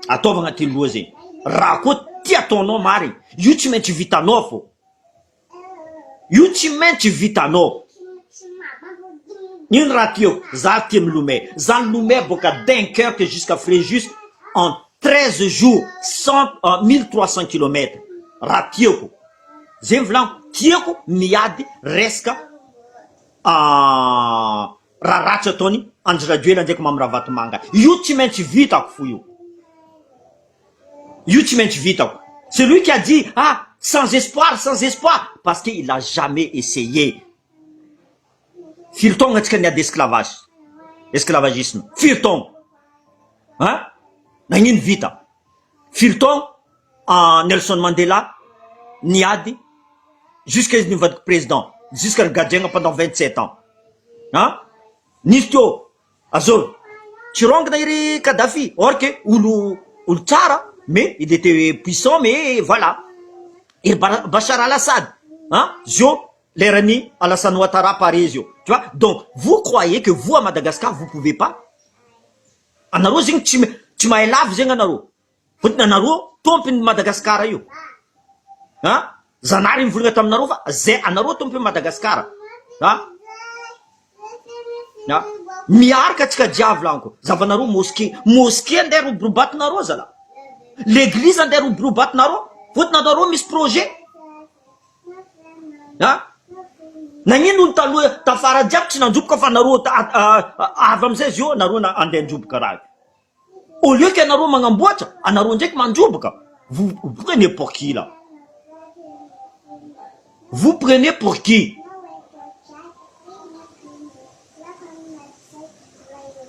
ataovagna ty loha zegny raha koa ty ataonao marigny io tsy maintsy vitanao fô ino raha tiako za ty milomay za milomay boka Dunkerque jusqu'à Fréjus en 13 jours 1300 km raha tiako zegny volaniko tiako miady resaka raha ratsy ataony Andry Rajoely andraiky mamirahavatomanga io tsy maintsy vitako fo io tsy maintsy vitako c'est lui qui a dit sans espoir parce qu'il a jamais essayé Filton d'esclavage. Esclavagisme. Filton. Hein? Nangin vita. Filton, en Nelson Mandela, Niadi, jusqu'à votre président, jusqu'à le gardien pendant 27 ans. Hein? Nisto, Azul. Tirong nairi Kadhafi, or que, ou Tsara, mais il était puissant, mais voilà. Et Bachar al-Assad, hein? L'Irani, Alassane Ouattara, Parisio. Tu vois? Donc, vous croyez que vous, à Madagascar, vous pouvez pas? Anaro, zing, tu m'as élavé, zing, anaro. Vous n'anaro, tompin Madagascar, yo. Hein? Zanarim, vous n'êtes pas anaro, zé, anaro, tompin Madagascar. Hein? Hein? Miar ka tsika diavlanko. Zavanaro, mosquée. Mosquée, andero, brubat naro, zala. L'église, andero, brubat naro. Vous n'anaro, mis projet. Hein? Nanino taloha tafara jiaby tsy nandroboka fa nareo avy amizay zio nareo andeha androboka raha. Au lieu que anareo magnamboatra, anareo ndraiky mandroboka. Vous prenez pour qui là? Vous prenez pour qui?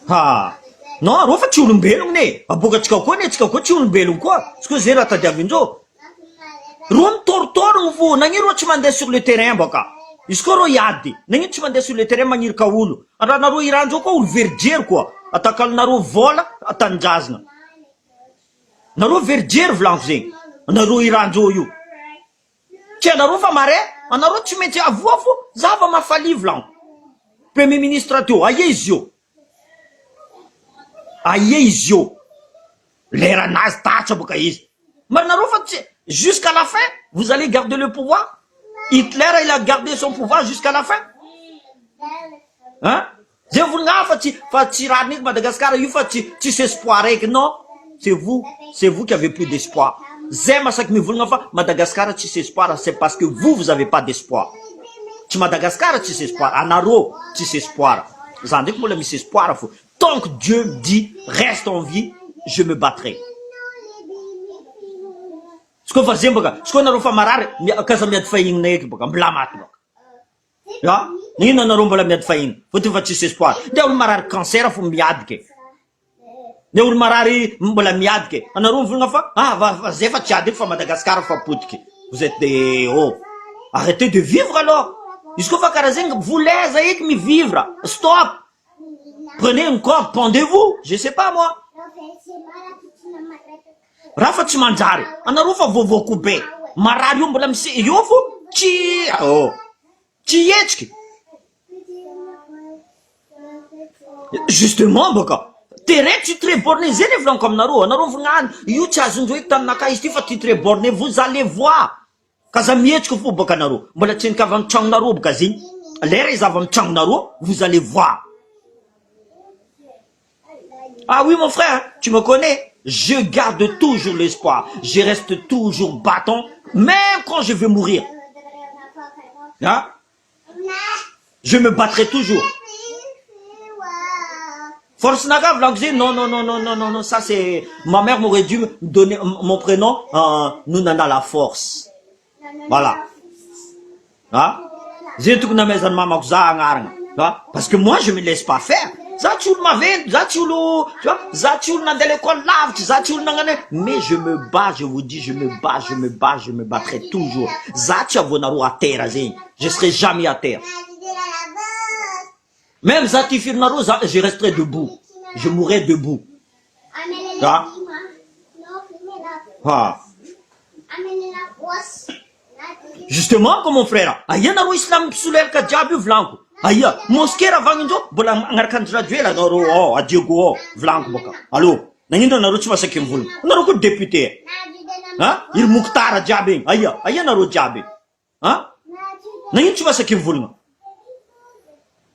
Ha. Non, arô fa tsy olombelogno ne. Abokatsika koa ne, tsika koa tsy olombelogno koa. Siko zay raha tadiavindreo. Ro mitoritorogno vo, nagnino ro tsy mandeha sur le terrain baka. Izy koa ro iady, nagnino tsy mandeha sur le terrain magnirika olo. Raha nareo irandreo koa olo verijery koa. Atakalinareo vola, atanjazana. Nareo verijery volanko zegny. Nareo irandreo io. Tsy anareo fa mare, anareo tsy maintsy avoa fo, zava mafaly volanko. Premier ministre teo, aia izy io. Aia izy io. Leranazy tatra boka izy. Marnareo fa tsy, jusqu'à la fin, vous allez garder le pouvoir. Hitler, il a gardé son pouvoir jusqu'à la fin. Hein? Zay volagna fa tsy raha niki Madagascar io fa tsy espoir eky. Non, c'est vous qui avez plus d'espoir. Zay masaky mivolagna fa Madagascar tsy espoir, c'est parce que vous avez pas d'espoir. Tsy Madagascar tsy espoir, anareo tsy espoir. Za ndraiky mbola misy espoir fo. Tant que Dieu me dit reste en vie, je me battrai. Siko fa zay baka, siko nareo fa marary, kaza miady fahignina eky baka, mbola maty baka. Ya, nino nareo mbola miady fahignina, fotony fa tsisy espoir. Nde olo marary cancer fo miady ke. Nde olo marary mbola miady ke. Anareo mivolagna fa, zay fa tsy ady eky fa Madagascar fa potiky. Vous êtes des arrêtez de vivre alors. Izy koa fa karaha zegny, vous laiza eky mivivre. Stop. Prenez un corps, pendez-vous, je sais pas moi. Raha fa tsy manjary, anareo fa vovoako be. Marary io mbola misy io fo, tsy hetsiky. Justement baka, terrain titre borné zay le volaniko aminareo. Anareo vognany, io tsy azondreo eky taminaka izy ty fa titre borné, vous allez voir. Kaza mihetsiky fo baka anareo, mbola tsy nikava amin'ny tragnonareo baka zegny. Lera izy avy amin'ny tragnonareo, vous allez voir. Ah oui mon frère, tu me connais. Je garde toujours l'espoir. Je reste toujours battant, même quand je vais mourir. Hein? Je me battrai toujours. Force Naga, non, ça c'est... Ma mère m'aurait dû me donner mon prénom, Nounana la force. Voilà. Hein? Parce que moi, je me laisse pas faire. Mais je me bats, je vous dis, je me battrai toujours. Je serai jamais à terre. Même Zati Firnaro, je resterai debout. Je mourrai debout. Ah. Justement, comme mon frère, Ayanaro Islam Psuler Kadjabu Vlanko. Aya, mosquée ravagninjo, bola angarkandradio la naro, adiego, Vlanko boka. Allô, nangindo naro tsy masaky mivolo. Naro ko député. Hein? Il Mukhtar Djabé. Aya naro Djabé. Hein? Nangindo tsy masaky mivolo.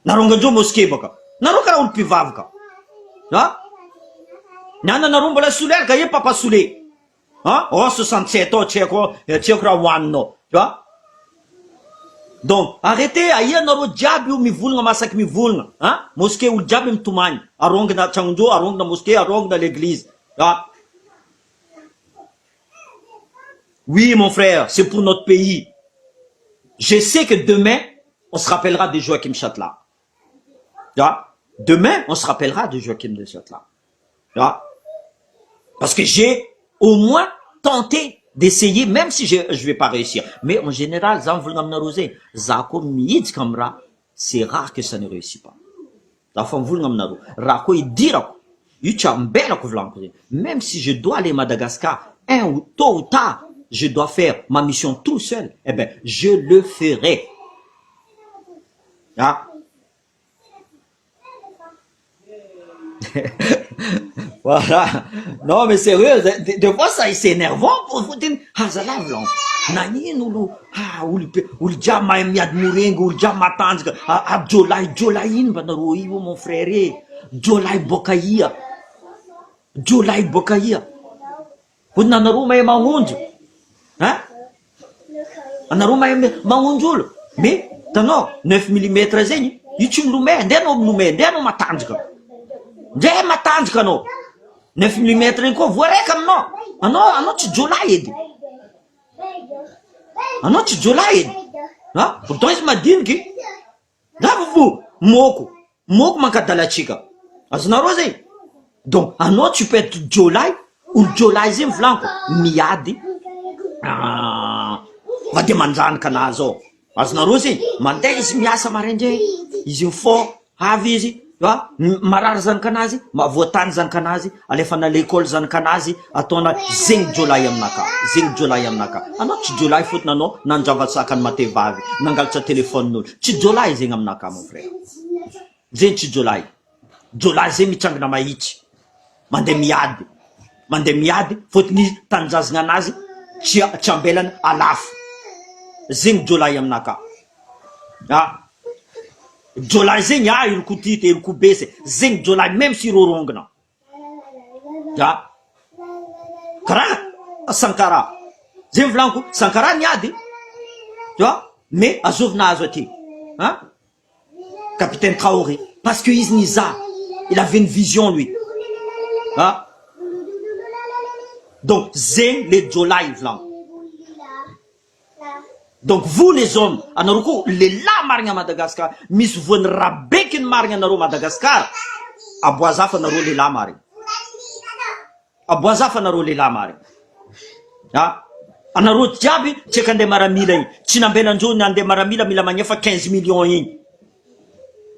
Naro nganjo mosquée boka. Naro kara ul pivavka. Hein? Nana naro bola Suler ka ye papa Soulé. Hein? Oh 67 ans tchekra wanno. Tu vois? Donc, arrêtez, aïe, naro diable ou mi voulna masak mi voulna, hein? Mosquée ou diable m'toumane, arong na changjo, arong na mosquée, arong na l'église, hein? Oui, mon frère, c'est pour notre pays. Je sais que demain, on se rappellera de Joachim Chatla. Demain, on se rappellera de Joachim de Châtelain. Parce que j'ai au moins tenté d'essayer, même si je vais pas réussir. Mais en général, c'est rare que ça ne réussit pas. Même si je dois aller à Madagascar, tôt ou tard, je dois faire ma mission tout seul, eh bien, je le ferai. Voilà. Non, mais sérieux, de fois ça, c'est énervant pour vous dire, mon frère, Jolai Bokaïa. Jolai Bokaïa. Vous n'avez pas mahunju. Hein? Anaruma mahunjul. Mais, t'as 9 mm zeni. Yuchum lume, ndeno matanjka. Nde matanjka no. 9 mm ko, voire comme non. Ano tu jolai. Ano tu jolai. Hein? Pourtant, il m'a dit que, vous, moko makadala chika. Asnarose. Donc, ano tu peux être jolai, ou jolai zim flanco. Miadi. Va demander kanazo. Asnarose. Mande is miasa marenje. Is you for, have easy. Marar zany kanazy, mavoatany zany kanazy, alefana l'école zany kanazy, ataona zegny jolay aminaka, zegny jolay aminaka. Anao tsy jolay fotony anao nandravatsakany matevavy, nangalatra telefonin'olo. Tsy jolay zegny aminaka mon frère. Zegny tsy jolay. Jolay zegny mitsangana mahitsy. Mandeha miady, fotony tanjazana anazy tsy ambelany alafo. Zegny jolay aminaka. Jolay zegny iloko tite, iloko bese. Zegny jolay même si rorongana. Kara Sankara. Zegny volaniko, Sankara niady. Mais azovina azo aty. Capitaine Traoré. Parce que izy niza. Il avait une vision lui. Donc zegny le jolay volaniko. Donc vous les hommes, anaroko les la marigna Madagascar, misy voany rabeky ny marigna anaro Madagascar, aboazafa anaro le la marigna. Aboazafa anaro le la marigna. Anaro jiaby tsy ka andeha maramila igny, tsy nambelandreo ny andeha maramila mila magnefa 15 millions igny.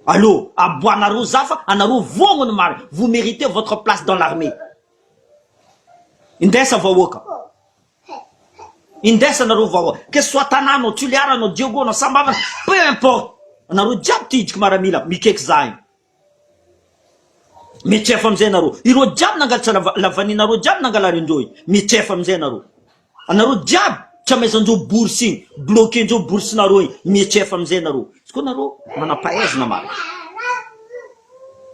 Allô, aboanaro zafa, anaro vongony marigna, vous méritez votre place dans l'armée. Indesa vahoaka. Indesa anaro vahoaka. Que ce soit tanano, tuliarano, diogono, sambavana, peu importe. Anaro jiaby tidiky maramila, mikeky zahiny. Mitrefa amizay anaro. Iro jiaby nangalatra lavaninareo jiaby nangalarindreo igny. Mitrefa amizay anaro. Anaro jiaby tsy amaizandreo bourse igny, bloquendreo boursenareo igny. Mitrefa amizay anaro. Izy koa anaro manampahaizina marina.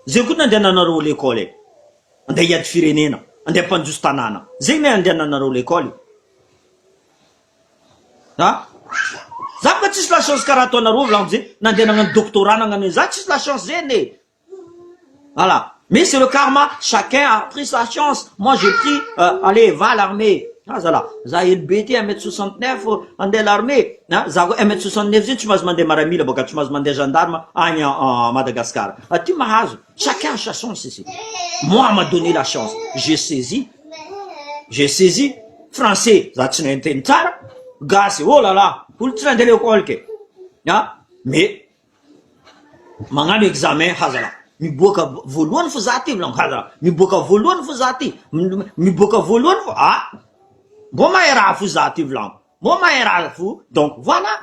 Zegny koa nandehananareo l'école. Andeha hiady firenena, andeha hampandroso tanàna. Zegny ne andehananareo l'école. Zaho ka tsisy la chance karaha ataonareo volaniko zay, nandeha nagnano doctorat nagnano za tsisy la chance zany. Voilà. Mais c'est le karma, chacun a pris sa chance. Moi j'ai pris, allez, va à l'armée. Zala, za LBT 1m69, andeha l'armée. Za 1m69 zay tsy mahazo mandeha maramila, boka tsy mahazo mandeha gendarme agny en Madagascar. Ty mahazo. Chacun a sa chance ici. Moi m'a donné la chance. J'ai saisi. Français, za tsy nainteny tsara. Gasy, oh là là, olo tsy nandeha l'école ke. Mais magnano examen, hazala. Miboaka voalohany fo za ty volaniko, hazala. Miboaka voalohany fo za ty. Miboaka voalohany fo. Bon mahay raha fo za ty volaniko. Bon mahay raha fo. Donc voilà.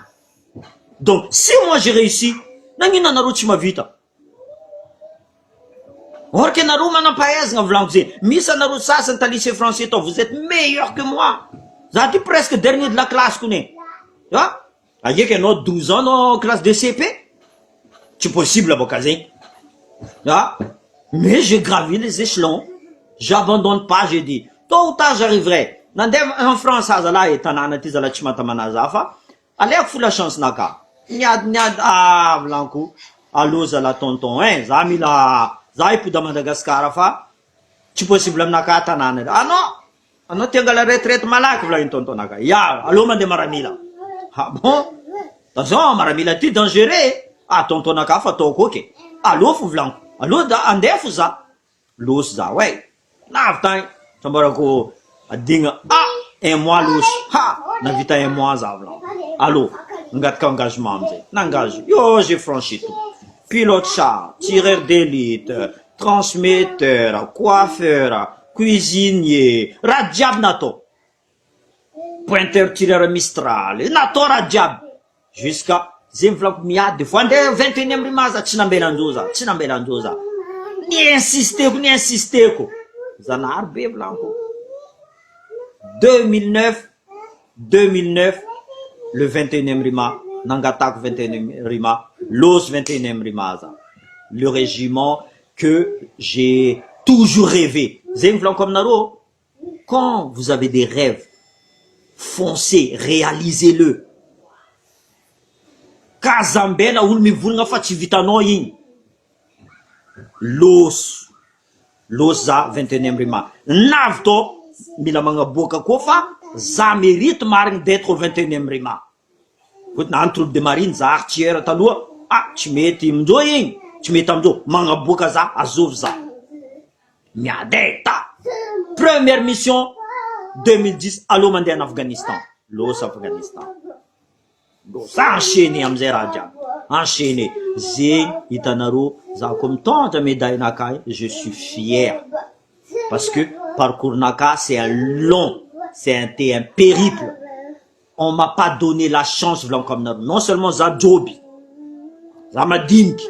Donc si moi j'ai réussi, nagnino anareo tsy mavita? Or que anareo manampahaizana volaniko zay. Misy anareo sasany ta lycée français tao, vous êtes meilleur que moi. Za ty presque dernier de la classe kone. Ayeky anao 12 ans no classe de CP. C'est possible boka zegny. Mais j'ai gravi les échelons. J'abandonne pas, j'ai dit. Tôt ou tard j'arriverai. Nandeha en France azala e tanàna ty zala tsy matamana za fa aleoko fo la chance naka. Niady volaniko. Allô zala tonton za mila za ipody a Madagascar fa tsy possible aminaka tanàna. Non. Anao ty angala retraite malaky volagny tonton naka. Allô mandeha maramila. Bon. Attention, maramila ty dangereux. Tonton naka fa ataoko ok. Allô fo volaniko. Allô da andeha fo za. Losy za ouais. Navy tagny sambarako adigna un mois losy. Navita un mois za volaniko. Allô ngataka engagement amizay. N'engage. Yo j'ai franchi tout. Pilote char, tireur d'élite, transmetteur, coiffeur, cuisinier, raha jiaby natao. Pointeur tireur Mistral, natao raha jiaby. Jusqu'à zay volaniko miady des fois ndeha 21e rimaza tsy nambelandreo za. Ni insisteko. Zanahary be volaniko. 2009, le 21e rima, nangatako 21e rima, los 21e rima za. Le régiment que j'ai toujours rêvé. Zay volaniko aminareo, quand vous avez des rêves, foncez, réalisez-le. Kazambena olo mivolagna fa tsy vitanao igny. Los za 21e rima. Navy to mila magnaboaka koa fa za mérite marigny d'être au 21e rima. Na troupe de marine za artière taloha, tsy mety amindreo igny, tsy mety amindreo, magnaboaka za azovy za. Miadeta. Première mission 2010 alo mandeha en Afghanistan. Los Afghanistan. Ça enchaîné amizay raha jiaby. Enchaîné. Zay hitanareo za koa mitondra médaille nakay, je suis fier. Parce que parcours naka c'est un périple. On m'a pas donné la chance volaniko aminareo. Non seulement za joby. Za madiniky.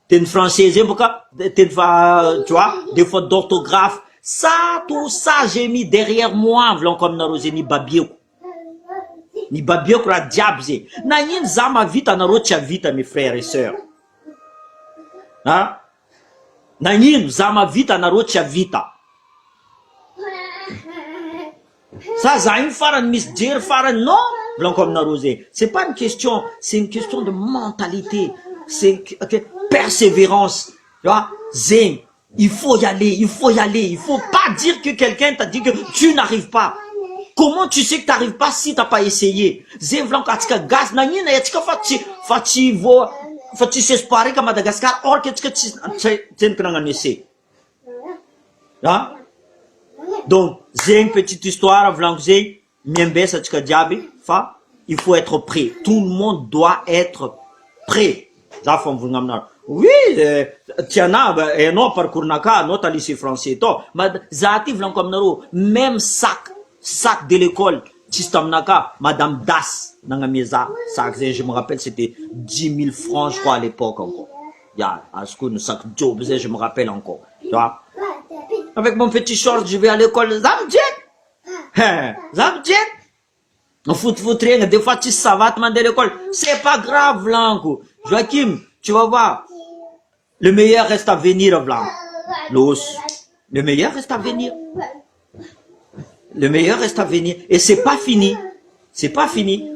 Teny français zay boka, teny fa tu vois, des fautes d'orthographe. Ça, tout ça, j'ai mis derrière moi volaniko aminareo zay ni babieko. Ni babieko raha jiaby zay. Nagnino za mavita anareo tsy avita mes frères et sœurs. Nagnino za mavita anareo tsy avita. Ça za igny farany misy jery farany non volaniko aminareo zay. C'est pas une question, c'est une question de mentalité. C'est persévérance. Tu vois, zay. Il faut y aller. Il faut pas dire que quelqu'un t'a dit que tu n'arrives pas. Comment tu sais que tu n'arrives pas si tu n'as pas essayé? Zay volaniko atsika gaz nagnina atsika fa tsy s'espoirer ka Madagascar or que atsika tsy tendriky nagnano essai. Donc zay petite histoire volaniko zay miembesa atsika jiaby fa il faut être prêt. Tout le monde doit être prêt. Za fa mivolagna aminareo. Oui, tiana enao parcours naka anao ta lycée français to. Za ty volaniko aminareo même sac de l'école tsisy taminaka madame Das nagnamia za sac zay je me rappelle c'était 10 000 francs je crois à l'époque encore. Azoko le sac job zay je me rappelle encore. Tu vois? Avec mon petit short je vais à l'école za mijet. On fout rien des fois tu savates mandeha à l'école. C'est pas grave volaniko. Joachim, tu vas voir. Le meilleur reste à venir volaniko. Le meilleur reste à venir. Le meilleur reste à venir. Et c'est pas fini.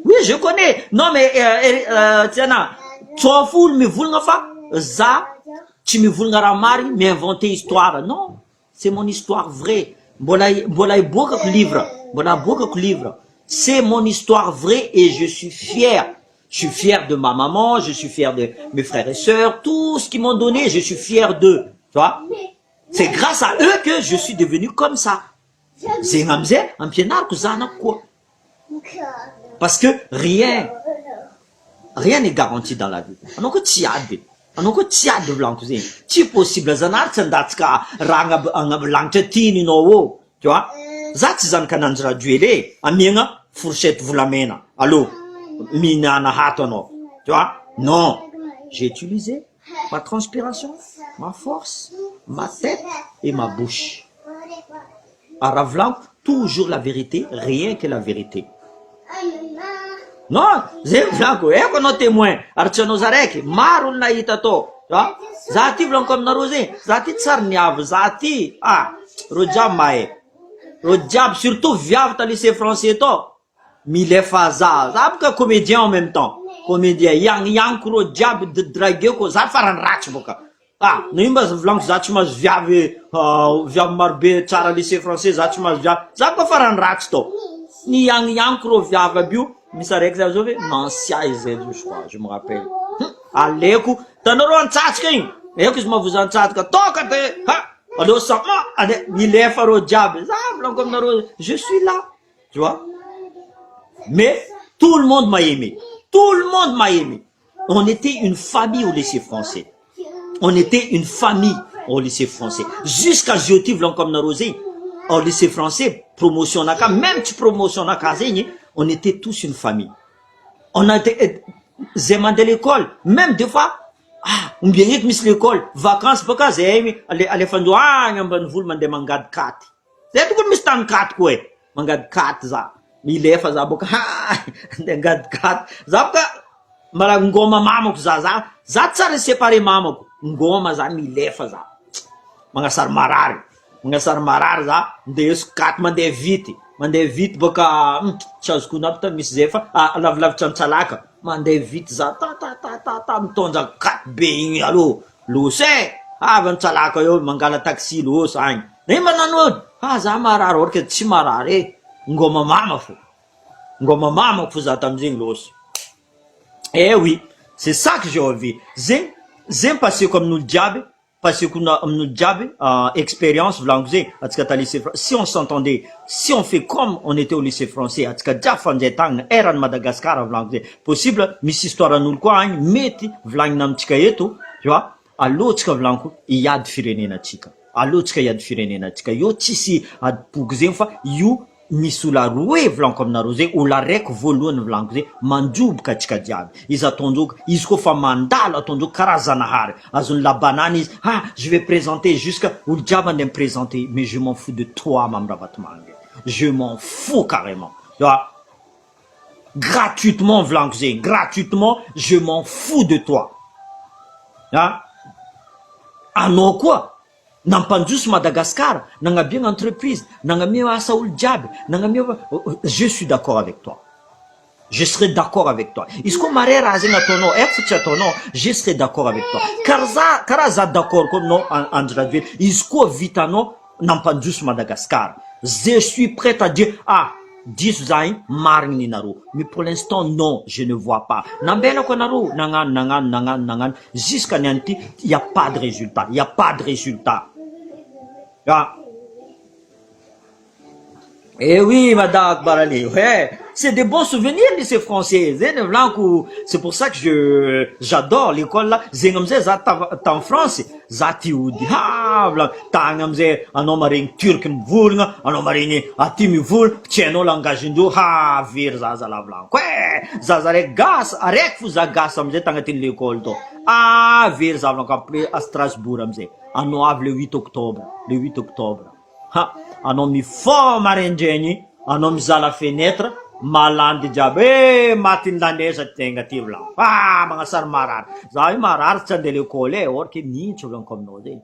Oui, je connais. Non, mais, tiens, tu as voulu me voulnga fa, za, tu me voulnga ramari, mais inventer histoire. Non, c'est mon histoire vraie. Bolay beaucoup de livres. C'est mon histoire vraie et je suis fier. Je suis fier de ma maman, je suis fier de mes frères et sœurs, tout ce qu'ils m'ont donné, je suis fier d'eux. Tu vois? C'est grâce à eux que je suis devenu comme ça. Zay amizay ampianariko zanako koa. Parce que rien n'est garanti dans la vie. Anao koa tsy ady volaniko zay. Tsy possible zanahary tsy andatsika raha agnaby tiny inao. Tu vois? Za tsy zanaka ananjy radio ele amiagna fourchette volamena. Allô? Minana hato anao. Tu vois? Non. J'ai utilisé ma transpiration, ma force, ma tête et ma bouche. Aravlan, toujours la vérité, rien que la vérité. Non, zay volaniko, eko anao témoin, ary tsy anao zaraiky, maro olona hita to. Za ty volaniko aminareo zay, za ty tsary niavy, za ty, ro jiaby mahay. Ro jiaby, surtout viavy ta lycée français to, milefa za boka comédien en même temps. Comédien, yang ro jiaby de dragueko, za farany ratsy boka. No imba volaniko za tsy mahazo viavy marobe tsara lycée français, za tsy mahazo viavy. Za koa farany ratsy to. Ni yang ro viavy aby io, misy araiky za zao ve Nansia izy je crois, je me rappelle. Aleko Tanaro antsatsika igny. Eko izy mavozantsatsika toka de ha allo sama ade milefa ro jiaby. Za volaniko aminareo, je suis là. Tu vois? Mais tout le monde m'a aimé. Tout le monde m'a aimé. On était une famille au lycée français. On était une famille au lycée français. Jusqu'à Joti volaniko aminareo zay. Au lycée français, promotion naka, même tu promotion naka zay, on était tous une famille. On a été zéman de l'école, même des fois, on vient avec miss l'école, vacances, parce que zémi, allez faire du nyamban voul mande mangad kat. C'est tout comme miss tan kat quoi, mangad kat za. Il est fait ça boka, mangad kat. Zapka, mala ngoma mamok za tsara séparé mamok, ngoma za mi lefa za. Mga sarmarar za, ndeus kat mande vite boka chazko napta miss zefa, lav tsalaka. Mande vite za ta mitonja kat be igny alo lose avy nitsalaka eo mangala taxi lose agny ne mananod za marary orky tsy marary ngoma mama fo za tamizegny lose. Eh oui, c'est ça que j'ai envie. Zay passeko amin'olo jiaby, passeko amin'olo jiaby expérience volaniko zay atsika ta lycée français. Si on s'entendait, si on fait comme on était au lycée français, atsika jiaby fanjaitagna eran'ny Madagascar volaniko zay. Possible misy histoire an'olo koa agny mety volagnina amitsika eto, tu vois? Allo tsika volaniko hiady firenenantsika. Allo tsika hiady firenenantsika. Io tsisy adipoky zegny fa io misy olo aroe volaniko aminareo zay, olo araiky voalohany volaniko zay mandroboka atsika jiaby. Izy ataonjoko, izy koa fa mandalo ataonjoko karazanahary. Azony labanany izy, je vais présenter jusqu'à olo jiaby andeha me présenter, mais je m'en fous de toi mamravatomanga. Je m'en fous carrément. Tu vois? Gratuitement volaniko zay, gratuitement, je m'en fous de toi. Hein? Anao koa nampandroso Madagascar, nagnabiagna entreprise, nagnamia asa olo jiaby, nagnamia je suis d'accord avec toi. Je serai d'accord avec toi. Izy koa mare raha zegny ataonao, eko fotsy ataonao, je serai d'accord avec toi. Karaha za d'accord koa aminao Andry Rajoelina, izy koa vitanao nampandroso Madagascar. Je suis prêt à dire diso za igny marigny ninareo. Mais pour l'instant non, je ne vois pas. Nambelako anareo nagnano jusqu'à nianty, il y a pas de résultat. Il y a pas de résultat. Eh oui, madame Barali, ouais, c'est des bons souvenirs lycée français. C'est pour ça que j'adore l'école là. En France, zatiudi, tangamze, anao maregny turc mivolagna, anao maregny aty mivolagna, tianao langage-ndreo, very zaza la volaniko. Zaza raiky gasy, araiky fo za gasy amizay tagnatin'ny l'école to. Very za volaniko après à Strasbourg amizay. Anao avy le 8 octobre, le 8 octobre. Anao mifôha maraindregny, anao mizala fenêtre, malandy jiaby, matin'ny lanesa tegna ty volaniko. Magnasary marary. Za io marary tsy andeha l'école orky nintsy volaniko aminao zay.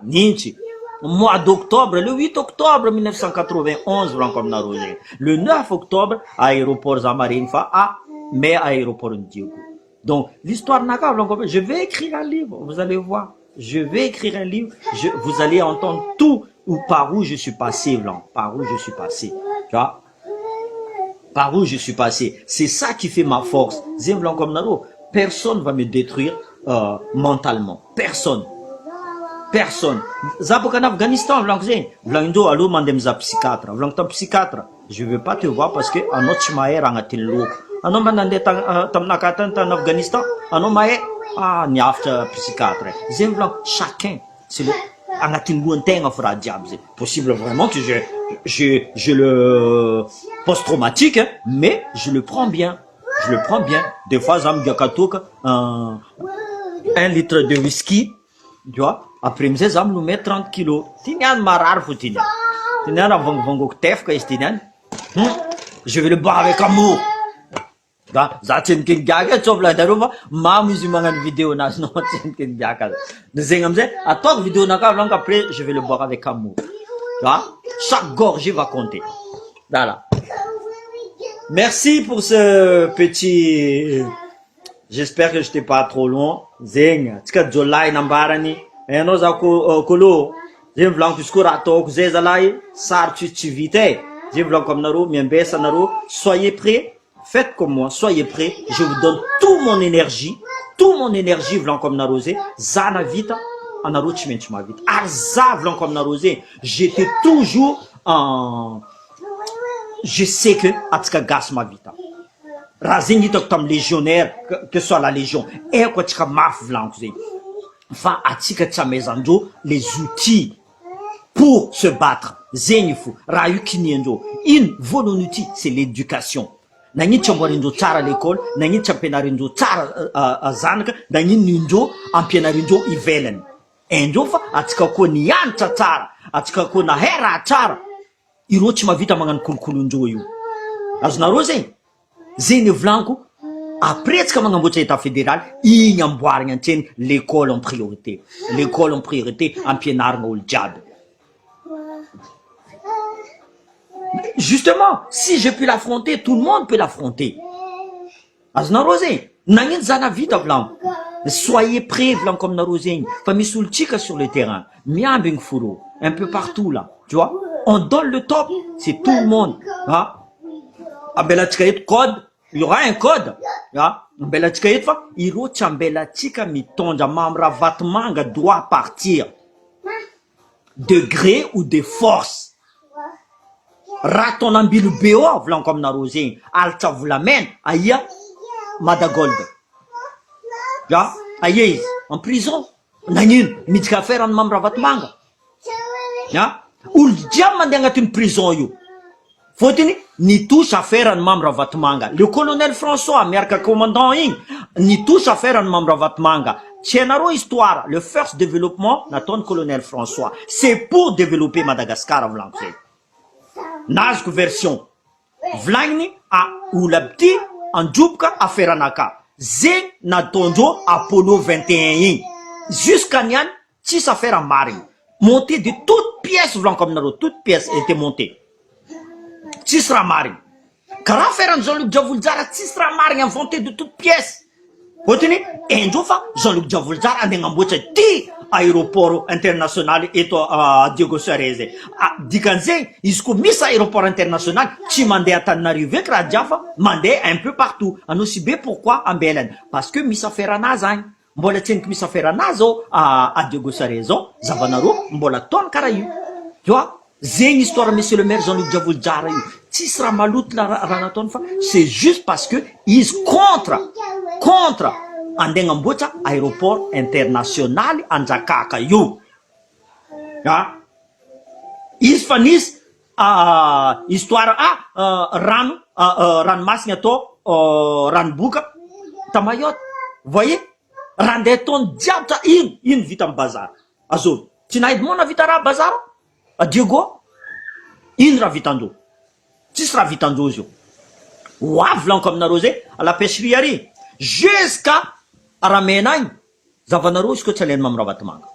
Nintsy. Mois d'octobre, le 8 octobre 1991 volaniko aminareo zay. Le 9 octobre, aéroport za maregny fa mais aéroport Ndiego. Donc l'histoire naka volaniko, je vais écrire un livre, vous allez voir. Je vais écrire un livre, vous allez entendre tout par où je suis passé, Blanc, par où je suis passé, tu vois, par où je suis passé. C'est ça qui fait ma force. Blanc comme Naro, personne va me détruire mentalement, personne. Personne. Zabouk en Afghanistan, Blanc Blanc allo mandem za psychiatre, Blanc ton psychiatre, je veux pas te voir parce que un autre maher en a-t-il l'eau. Un homme en Afghanistan, un homme ni after psychiatre. Chacun, c'est le anatin lointain fera diable. Possible vraiment que je le post-traumatique, hein, mais je le prends bien. Je le prends bien. Des fois, j'aime un litre de whisky, tu vois. Après, j'aime nous mettre 30 kilos. Tinian marar foutinia. Tinian avant vangok tef ka istinian. Je vais le boire avec amour. Za tsy nikeny giaka tsovla darova mamy izy magnano vidéo nazy non tsy nikeny giaka de zegny amizay ataoko vidéo naka donc après je vais le boire avec amour. Chaque gorgée va compter. Voilà. Merci pour ce petit, j'espère que je t'ai pas trop long. Zegny tsika jolay nambarany anao za kolo zegny volaniko izy koa raha ataoko zay zalahy sarotsy tsy vita zegny volaniko aminareo miambesa anareo soyez prêts. Faites comme moi, soyez prêts, je vous donne toute mon énergie, toute mon énergie vlan comme narosé, zana vita, en arochiment ma vita. Arza vlan comme narosé, j'étais toujours en, je sais que atka gas ma vita. Razini comme légionnaire, que soit la légion, et quoi tu maf vlan enfin atika tsamezanjo les outils pour se battre. Zenifu, rayu kinienjo, une volonté, c'est l'éducation. Nani chamborinjo tsara à l'école, nani champenarinjo tsara a zanaka, nani ninjo ampenarinjo ivelen. Enjo fa atika ko nianta tsara, atika ko na hera tsara. Iro tsy mavita magnano kolokolonjo io. Azonareo zegny, zegny vlanko, après tsika magnamboatra état fédéral, igny amboarigna antseny l'école en priorité. L'école en priorité ampianarigna olo jiaby. Justement, si je peux l'affronter, tout le monde peut l'affronter. Aznarosé, nangin zana vita vlan. Soyez prêts vlan comme narosé. Famille soultika sur le terrain. Miambing furo, un peu partout là. Tu vois, on donne le top, c'est tout le monde. Hein? Abela tikaït code, il y aura un code. Hein? Abela tikaït fa, iro chambela tika mitonja mamra vatmanga doit partir. De gré ou de force. Raton ambilu béo, vlan comme narosé, alta vulamen, aïe, Madagold. Ya, aïe, en prison. Nangin, mitka faire en mamra vatmanga. Ya, ul diam mandengat une prison yo. Faut-il ni touche à faire en mamra vatmanga. Le colonel François, merka commandant ing, ni touche à faire en mamra vatmanga. Tienaro histoire, le first développement, naton colonel François. C'est pour développer Madagascar, vlan. Nazk version Vlagni a Oulabti en Djoubka a Ferranaka. Zeng na Tonjo Apollo 21. Jusqu'à Nyan, si ça fait en marine. Monté de toutes pièces, Vlan comme Naro, toutes pièces étaient montées. Si sera marine. Car à faire un Jean-Luc Djavoulzara, si sera marine, inventé de toutes pièces. Retenez, et Jean-Luc Djavoulzara a des ti aéroport international et à Diego Sareze. Dikanze, jusqu'au Miss aéroport international, tu mandais à t'arriver, Kradjafa, mandait un peu partout. En aussi bien pourquoi en Belen? Parce que Missa Ferranazan, Mbola Tien Missa Ferranazo à Diego Sarezo, Zavanaro, Mbola Ton Karayu. Tu vois? C'est une histoire, monsieur le maire Jean-Luc Djavoulzara. Tisra Malout la Ranaton, c'est juste parce que ils contre Andengambocha, aéroport international, Anjakaka, you. Ya? Isfanis, histoire, ran masniato, ran buka, tamayot. Voyez? Randeton diabta in vitam bazar. Azul. Tinaid mona vitara bazar? A Diego? In ravitando. Tis ravitando yo. Wavlan comme narosé, à la pêcherie. Jusqu'à Aramenain, Zavanaro isko chalen mamravatmanga.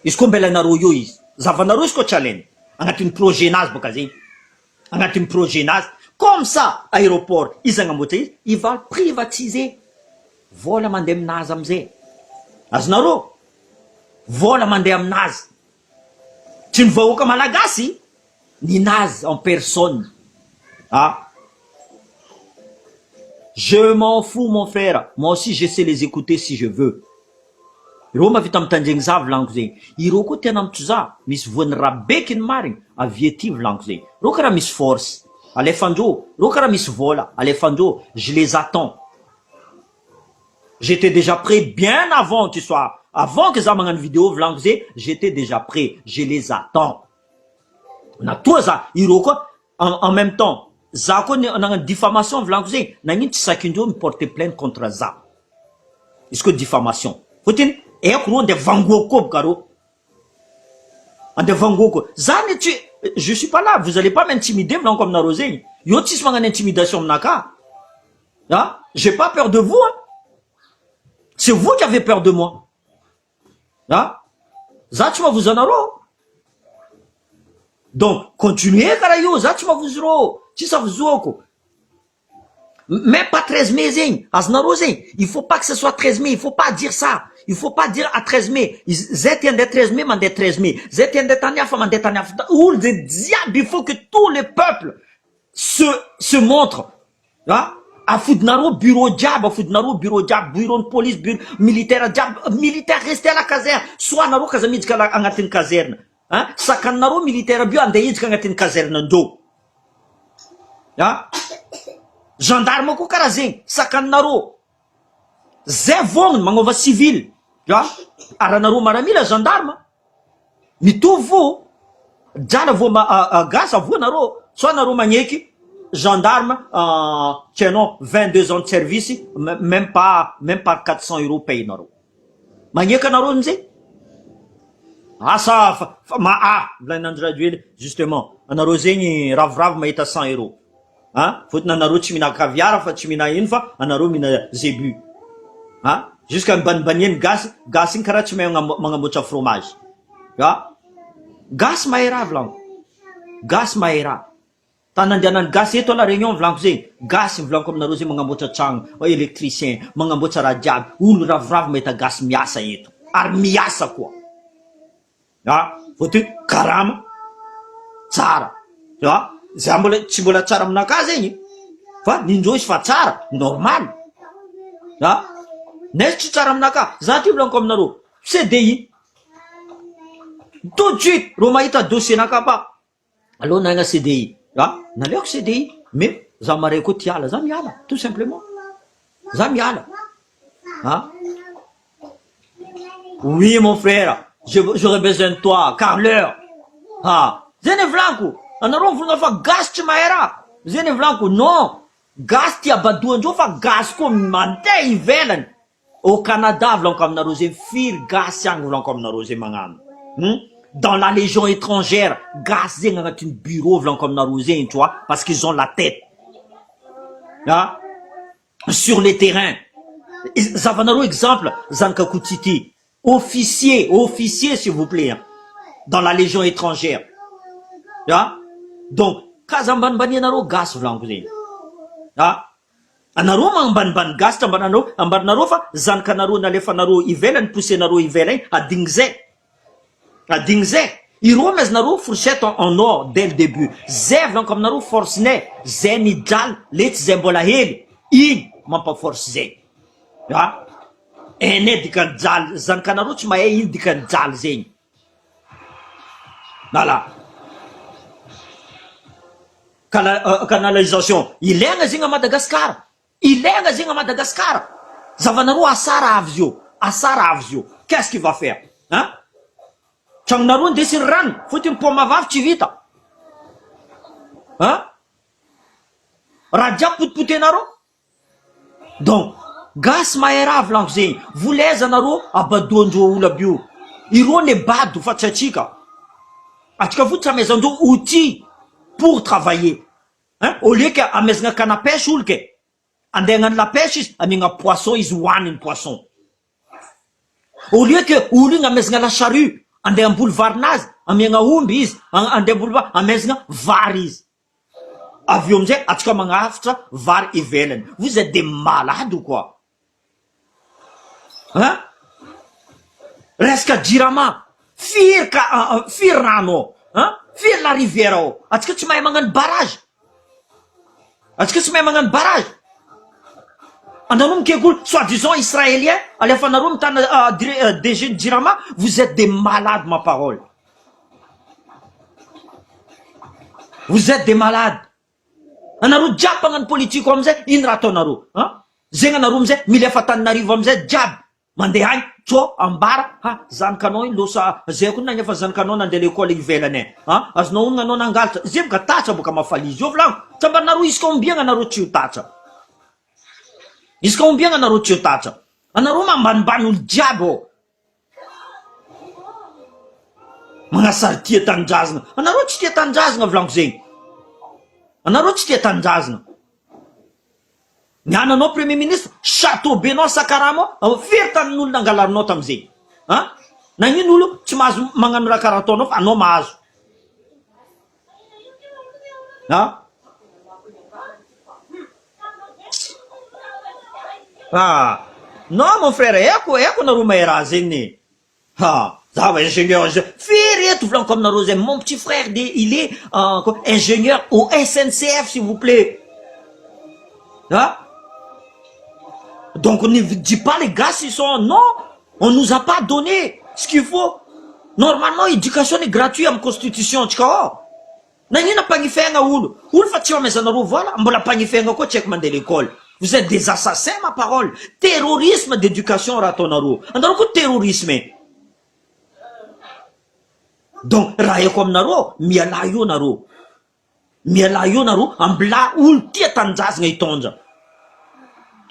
Isko belanaro yo is. Zavanaro isko chalen. Angatin progénase bokazi. Angatin progénase. Comme ça, aéroport, Izangamote, il va privatiser. Vola mandem nazamze. Aznaro. Vola mandem naz. Tu ne vois aucun malagasy. Ni naz en personne. Ah. Je m'en fous, mon frère. Moi aussi, je sais les écouter si je veux. Roma vitam tanjengzav langze. Iroko tenam tuza. Miss von rabekin maring. Aviative langze. Rokara miss force. Alefandro. Rokara miss vola. Alefandro. Je les attends. J'étais déjà prêt bien avant que tu sois. Avant que ça m'en vidéo langze. J'étais déjà prêt. Je les attends. On a tout ça. Iroko. En même temps. Zako on a une diffamation vlangué. Nangin tsakindo me porter plainte contre ça. Est-ce que diffamation? Faut-il et de Vangoko Karo. De Vangoko. Zane tu je suis pas là, vous allez pas m'intimider vlan comme narosé. Yotis mangan intimidation naka. Hein? J'ai pas peur de vous. Hein? C'est vous qui avez peur de moi. Hein? Zachma vous en aro. Donc, continuez, Karayo, Zachma vous ro. Si ça vous ouoko. Mais pas 13 mai, Aznarosé. Il faut pas que ce soit 13 mai, il faut pas dire ça. Il faut pas dire à 13 mai. Zetiens de 13 mai, man de 13 mai. Zetiens de Taniaf, man de Taniaf. Ou le diable, il faut que tous les peuples se montrent. Hein? Afudinareo bureau diable, afudinareo bureau diable, bureau de police, bureau militaire diable, militaire rester à la caserne. Soit nareo kaza midika agnatin'ny caserne. Hein? Sakanareo militaire bio andeha hidika agnatin'ny caserne andreo. Ha? Gendarme koa karaha zegny, sakanareo. Zay vognony magnova civil. Ha? Aranareo maramila gendarme. Mitovy vo. Drala vo gasy avoa nareo. Soit nareo magneky gendarme, tiens 22 ans de service, même pas 400 € paye nareo. Magneky nareo amizay. Asa volanin'Andry Radio justement, anareo zegny ravoravo mahita 100 €. Hein? Fotony anareo tsy mina caviar fa tsy mina ino fa anareo mina zebu. Hein? Jusqu'à mbanimbaniany gasy igny karaha tsy mahay magnamboatra fromage. Ha? Gasy mahay raha volaniko. Gasy mahay raha. Tanandianany gasy eto la réunion volaniko zegny. Gasy volaniko aminareo zegny magnamboatra tragno, électricien, magnamboatra raha jiaby. Olo ravoravo mahita gasy miasa eto. Ary miasa koa. Ha? Fotony karama tsara. Ha? Za mbola tsy mbola tsara aminaka zegny. Fa nindreo izy fa tsara, normal. Ha? Nezy tsy tsara aminaka. Za ty volaniko aminareo. CDI. Tout de suite, ro mahita dossier nakapa. Allo nagna CDI. Ha? Naleoko CDI. Mais za maray koa tiala, za miala, tout simplement. Za miala. Ha? Oui mon frère, j'aurais besoin de toi, car l'heure. Ha? Zene volaniko. Anareo volagna fa gasy tsy mahay raha. Zene volaniko, non. Gasy ty abadoandreo fa gasy koa mandeha ivelany. Au Canada volaniko aminareo zegny, firy gasy agny volaniko aminareo zegny magnano. Dans la légion étrangère, gasy zegny agnatin'ny bureau volaniko aminareo zegny, tu vois, parce qu'ils ont la tête. Ah? Sur les terrains. Zavanareo exemple, zanaka Koutiti. Officier s'il vous plaît. Dans la légion étrangère. Ah? Donc, kaza ambanimbany anareo gasy volaniko zegny. Ah? Anareo ambanimbany gasy ambaninareo fa zanakanareo nalefanareo ivelany, poussenareo ivelany, adigny zay. Adigny zay. Ireo mezanareo fourchette en or dès le début. Zay volaniko aminareo forcenay, zay nidraly, le tsy zay mbola hely. Igny mampaforce zay. Ha? Ene dikany jaly, zanakanareo tsy mahay ino dikany jaly zegny. Voilà. Canalisation. Ilaigna zegny à Madagascar. Ilaigna zegny à Madagascar. Zavanareo asara avy zio. Asara avy zio. Qu'est-ce qu'il va faire? Hein? Tragnonareo ndesiny rano, fotony poma vavy tsy vita. Hein? Raha jiaby potipotenareo. Donc, gasy mahay raha volaniko zegny. Voleza anareo abadoandreo olo aby io. Ireo ne bado fa tsy atsika. Atsika fotsy amezandreo outil pour travailler. Hein? Au lieu que amezana canne à pêche olo ke. Andeha hagnano la pêche izy, amegna poisson izy hoaniny poisson. Au lieu que olo igny amezana la charrue, andeha amboly varinazy, amegna omby izy, andeha amboly amezana vary izy. Avy eo amizay atsika magnafitra vary ivelany. Vous êtes des malades ou quoi? Hein? Resaka jirama. Firy rano. Hein? Firy la rivière ao. Atsika tsy mahay magnano barrage. Atsika tsy mahay magnano barrage. Andanao mikekolo soi-disant israélien, alefanareo mitana DG jirama, vous êtes des malades ma parole. Vous êtes des malades. Anareo jiaby magnano politique amizay, ino raha ataonareo? Hein? Zegny anareo amizay milefa Tananarivo amizay jiaby. Mandeha agny, tso ambara, zanakanao iny losa zay koa nagnefa zanakanao nandeha l'école ivelany. Ha? Azonao onona anao nangalatra. Zay boka tatra boka mafalizy. Io volaniko, tsambanareo isika ombiagna anareo tsy ho tatra. Isika ombiagna anareo tsy ho tatra. Anareo mambanimbany olo jiaby ao. Magnasary tia tanindrazana. Anareo tsy tia tanindrazana volaniko zegny. Anareo tsy tia tanindrazana. Niananao premier ministre, chateau benao sakaramo, firy tanin'olo nangalarinao tamizay. Ha? Nagnino olo tsy mahazo magnano raha karaha ataonao fa anao mahazo. Ha? Ah, non mon frère, eko nareo mahay raha zegny. Ha, ça va ingénieur. Firy eto volaniko aminareo zegny. Mon petit frère, il est ingénieur au SNCF s'il vous plaît. Ha? Donc on ne dit pas les gars s'ils sont... Non, on nous a pas donné ce qu'il faut. Normalement, l'éducation est gratuite en constitution. Tu vois? N'a pas ni fait un oul. Oul fatima mais ça voilà. On l'a pas ni fait un quoi check man de l'école. Vous êtes des assassins, ma parole. Terrorisme d'éducation ratonaro. On a beaucoup de terrorisme. Donc, raya comme naro, mialayo naro. Mialayo naro, en bla oul tietanzaz ngay tonja.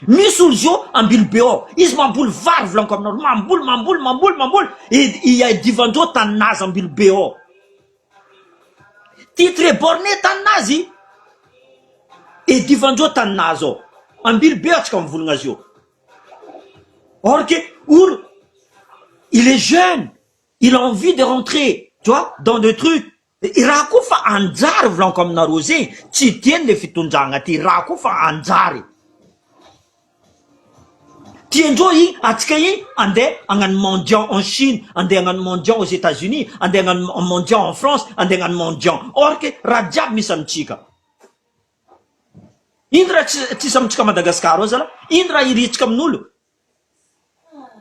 Misuljo en bilbeo, is mamboul varvlan comme naro, mamboul. Et il y a divanjo tanaz en bilbeo. Titre borné tanazi. Et divanjo tanazo. En bilbeo, comme vous l'avez. Or que, il est jeune, il a envie de rentrer. Tu vois, dans le truc, il raconte anjar vlan comme narosé, tu tiens les fitunjanga, tu raconte anjari. Tu enjoy, atkayi, ande, angan mendiant en Chine, ande angan mendiant aux États-Unis, ande angan mendiant en France, ande angan mendiant. Or que, rajab misamchika. Indra tisamchika Madagascar, ozala, indra irichka mnulu.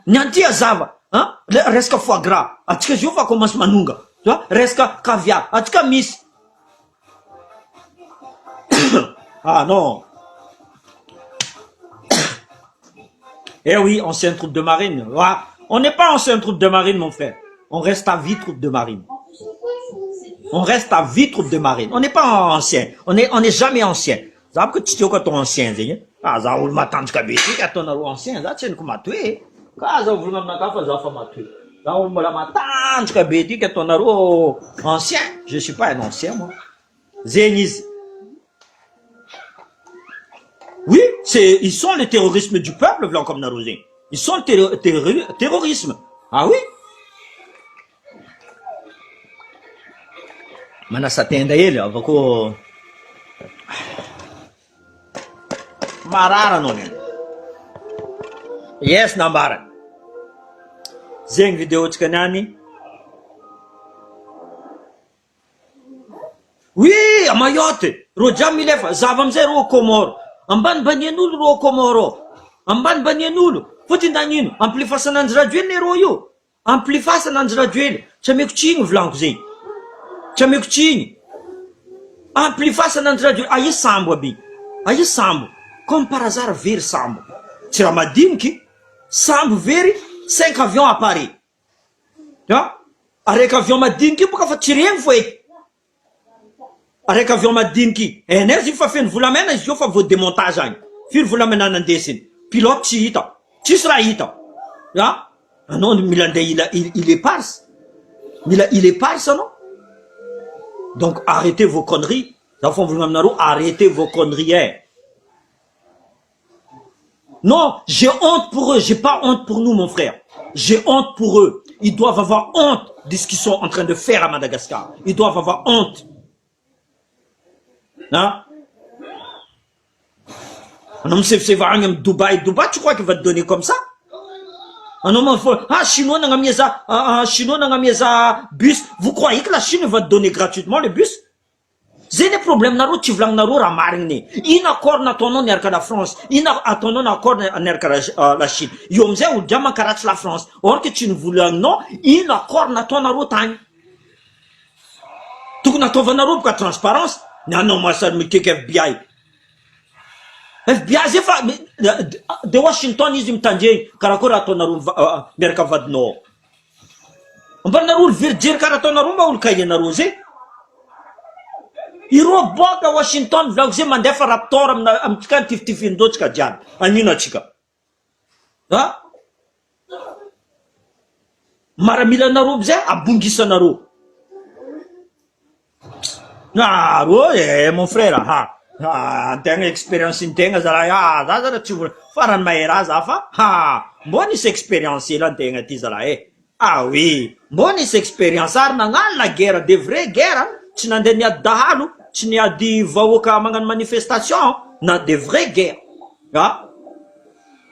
Nyanti azava, hein, reste foie gras, atka jofa commence manunga. Tu vois, reste caviar, en tout cas, miss. Ah non. Eh oui, ancien troupe de marine. Ouais. On n'est pas ancien troupe de marine, mon frère. On reste à vie troupe de marine. On reste à vie troupe de marine. On n'est pas ancien. On est jamais ancien. Ça veut que tu es ton ancien, ah, ça vous m'attend qu'à bêter, qu'à ton ancien, ça tient comme à tuer. Quand ça vous m'attend qu'à faire ça, m'a tué. Là, on me la m'attend, je dis que ton aro ancien. Je ne suis pas un ancien, moi. Zénis. Oui, ils sont le terrorisme du peuple, blanc comme Narosé. Ils sont le terrorisme. Ah oui? Mana satenda ele, avako. Marara non. Yes, nambara. Zeng vidéo de Kanani. Oui, à Mayotte. Rojam Milef, Zavamzero Komor. Amban Banyanul Ro Komoro. Amban Banyanul. Fotindanin. Amplifasan Andraduel Neroyo. Amplifasan Andraduel. Chamekuching Vlankzi. Chamekuching. Amplifasan Andraduel. Aïe Sambo bi. Aïe Sambo. Comme par hasard, vir Sambo. Tiramadinki. Sambo veri. 5 avions à Paris. Tu vois? Avec avion madinki, pourquoi faut-il rien faire? Avec avion madinki. Et énergie, vous l'amène, il faut votre démontage. Puis vous l'amène en dessin. Pilote, chita. Chisraïta. Tu vois? Ah non, il est parse. Il est parse, non? Donc, arrêtez vos conneries. Arrêtez vos conneries. Hein. Non, j'ai honte pour eux, j'ai pas honte pour nous, mon frère. J'ai honte pour eux. Ils doivent avoir honte de ce qu'ils sont en train de faire à Madagascar. Ils doivent avoir honte. Hein? Un homme c'est Dubaï, tu crois qu'il va te donner comme ça? Un homme, Chinois n'a mis ça, Chinois n'a mis ça, bus. Vous croyez que la Chine va te donner gratuitement le bus? J'ai des problèmes, naro, tu vlang naro ramarine. Il n'accord na ton nom la France. Il n'a à ton nom accord la Chine. Yomze ou diamant karat la France. Or que tu ne voulais non, il n'accord na ton naro tang. Tout na ton naro pour la transparence. Non, moi ça me kek FBI. FBI, j'ai fait, de Washington, ils m'tendent, karakora ton naro, merkavad no. On va naro le dire karaton naro, ma ou le kaye naro, Iro boka Washington vlogze mandefa raptor am chikan tiftifin do chika jan. Anina chika. Ha? Maramila naro bze abungisa naro. Naro mon frère ha. Ha, tenga experience in tenga zara ya, zara tu faran maera zafa. Ha, boni experience la tenga tizara Ah oui, boni experience arna la guerre de vraie guerre. Tu n'en as dahalo. Tu n'as dit vaoka mangan manifestation, na de vraies guerres. Ah?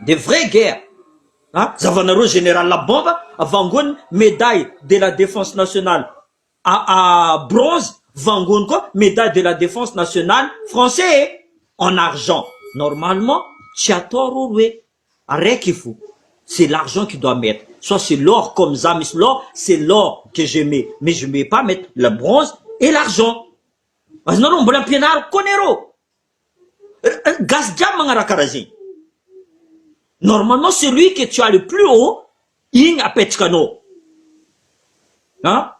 De vraies guerres. Ah? Zavanaro général la bombe, Vangon médaille de la défense nationale à bronze, Vangon quoi, médaille de la défense nationale français en argent. Normalement, Chiatoro arrête qu'il faut. C'est l'argent qu'il doit mettre. Soit c'est l'or comme ça, mais l'or, c'est l'or que je mets. Mais je ne vais pas mettre le bronze et l'argent. Normalement, celui que tu as le plus haut, il a petkano. Hein?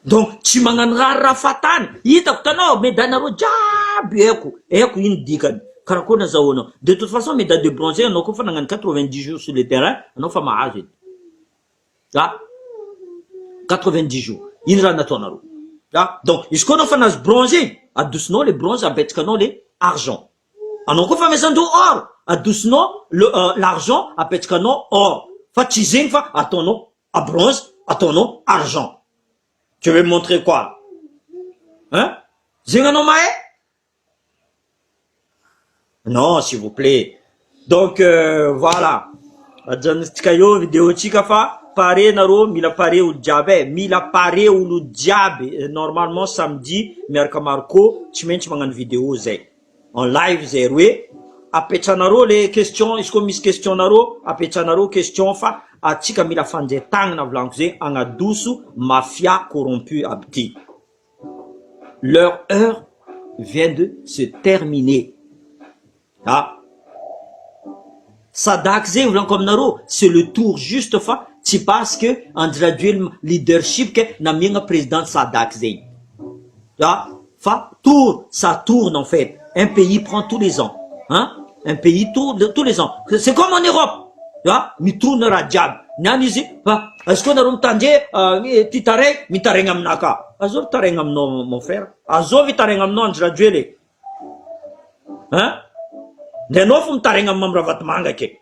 Donc, tu m'en rafatan. Il est à mais danaro jabieko. Eko yin dikan. Karakona zaono. De toute façon, mais dans de bronzer, on a 90 jours sur le terrain, on a fait ma agite. 90 jours. Il y a un donc, il qu'on a fait un bronzer. À doucement, les bronzes, à petkano, les argent. On a fait maison or. À doucement, l'argent, à petkano, or. Fa tizing, fa, à ton nom, à bronze, à ton nom, argent. Tu veux me montrer quoi? Hein? Zinganomae? Non, s'il vous plaît. Donc, voilà. Adjanistikayo, vidéo chikafa, pare naro, mila pare ou diabe, mila pare ou le diabe. Normalement, samedi, merkamarko, tu mangan vidéo, zé. En live, zé, oui. Apechanaro, les questions, est-ce qu'on mis question naro? Apechanaro, question, fa. A tika mila fande tang na vlankze, en a douce, mafia corrompu abdi. Leur heure vient de se terminer. Ah. Sadakze, comme naro, c'est le tour juste fa, c'est parce que, en graduel leadership, que n'a mis un président Sadakze. Ah. Fa, tour, ça tourne en fait. Un pays prend tous les ans. Hein? Un pays tourne tous les ans. C'est comme en Europe. Mi tournera jab. Nanizi, est-ce qu'on a romtanje, titare, mi tarengam naka. Azov tarengam no, mon frère. Azov tarengam no, graduel. Hein? Denofum tarengam mamravat manga ke.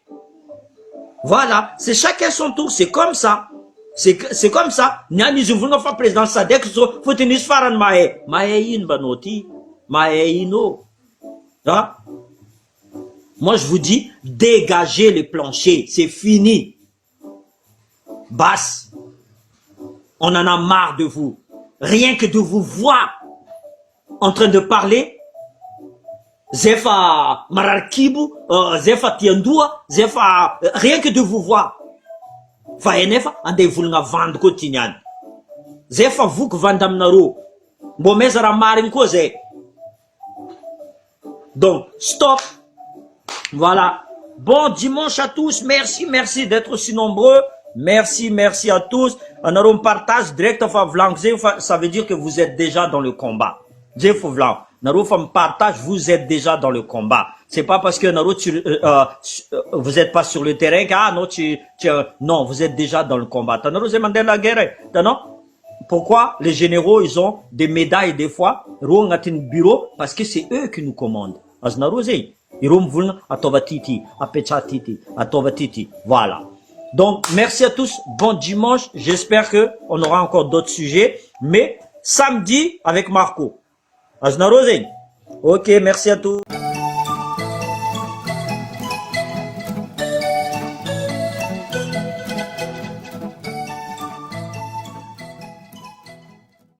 Voilà, c'est chacun son tour, c'est comme ça. C'est comme ça. Nanizi, vous n'avez pas président Sadek, faut tenir faran mae. Mae in banoti. Mae ino. Hein? Moi, je vous dis, dégagez les planchers. C'est fini. Basse. On en a marre de vous. Rien que de vous voir en train de parler. Zefa Mararkibu, Zefa Tiandua, Zefa... Rien que de vous voir. Faenefa, ande vulnga vand kotinyan. Zefa vuk vandam naro. Bomezara marin koze. Donc, stop. Voilà. Bon dimanche à tous. Merci, merci d'être aussi nombreux. Merci, merci à tous. On a un partage direct. Ça veut dire que vous êtes déjà dans le combat. Partage, vous êtes déjà dans le combat. C'est pas parce que vous êtes pas sur le terrain non, vous êtes déjà dans le combat. La guerre. Pourquoi les généraux, ils ont des médailles des fois, bureau, parce que c'est eux qui nous commandent. Voilà. Donc, merci à tous. Bon dimanche. J'espère que on aura encore d'autres sujets. Mais samedi avec Marco. Ok, merci à tous.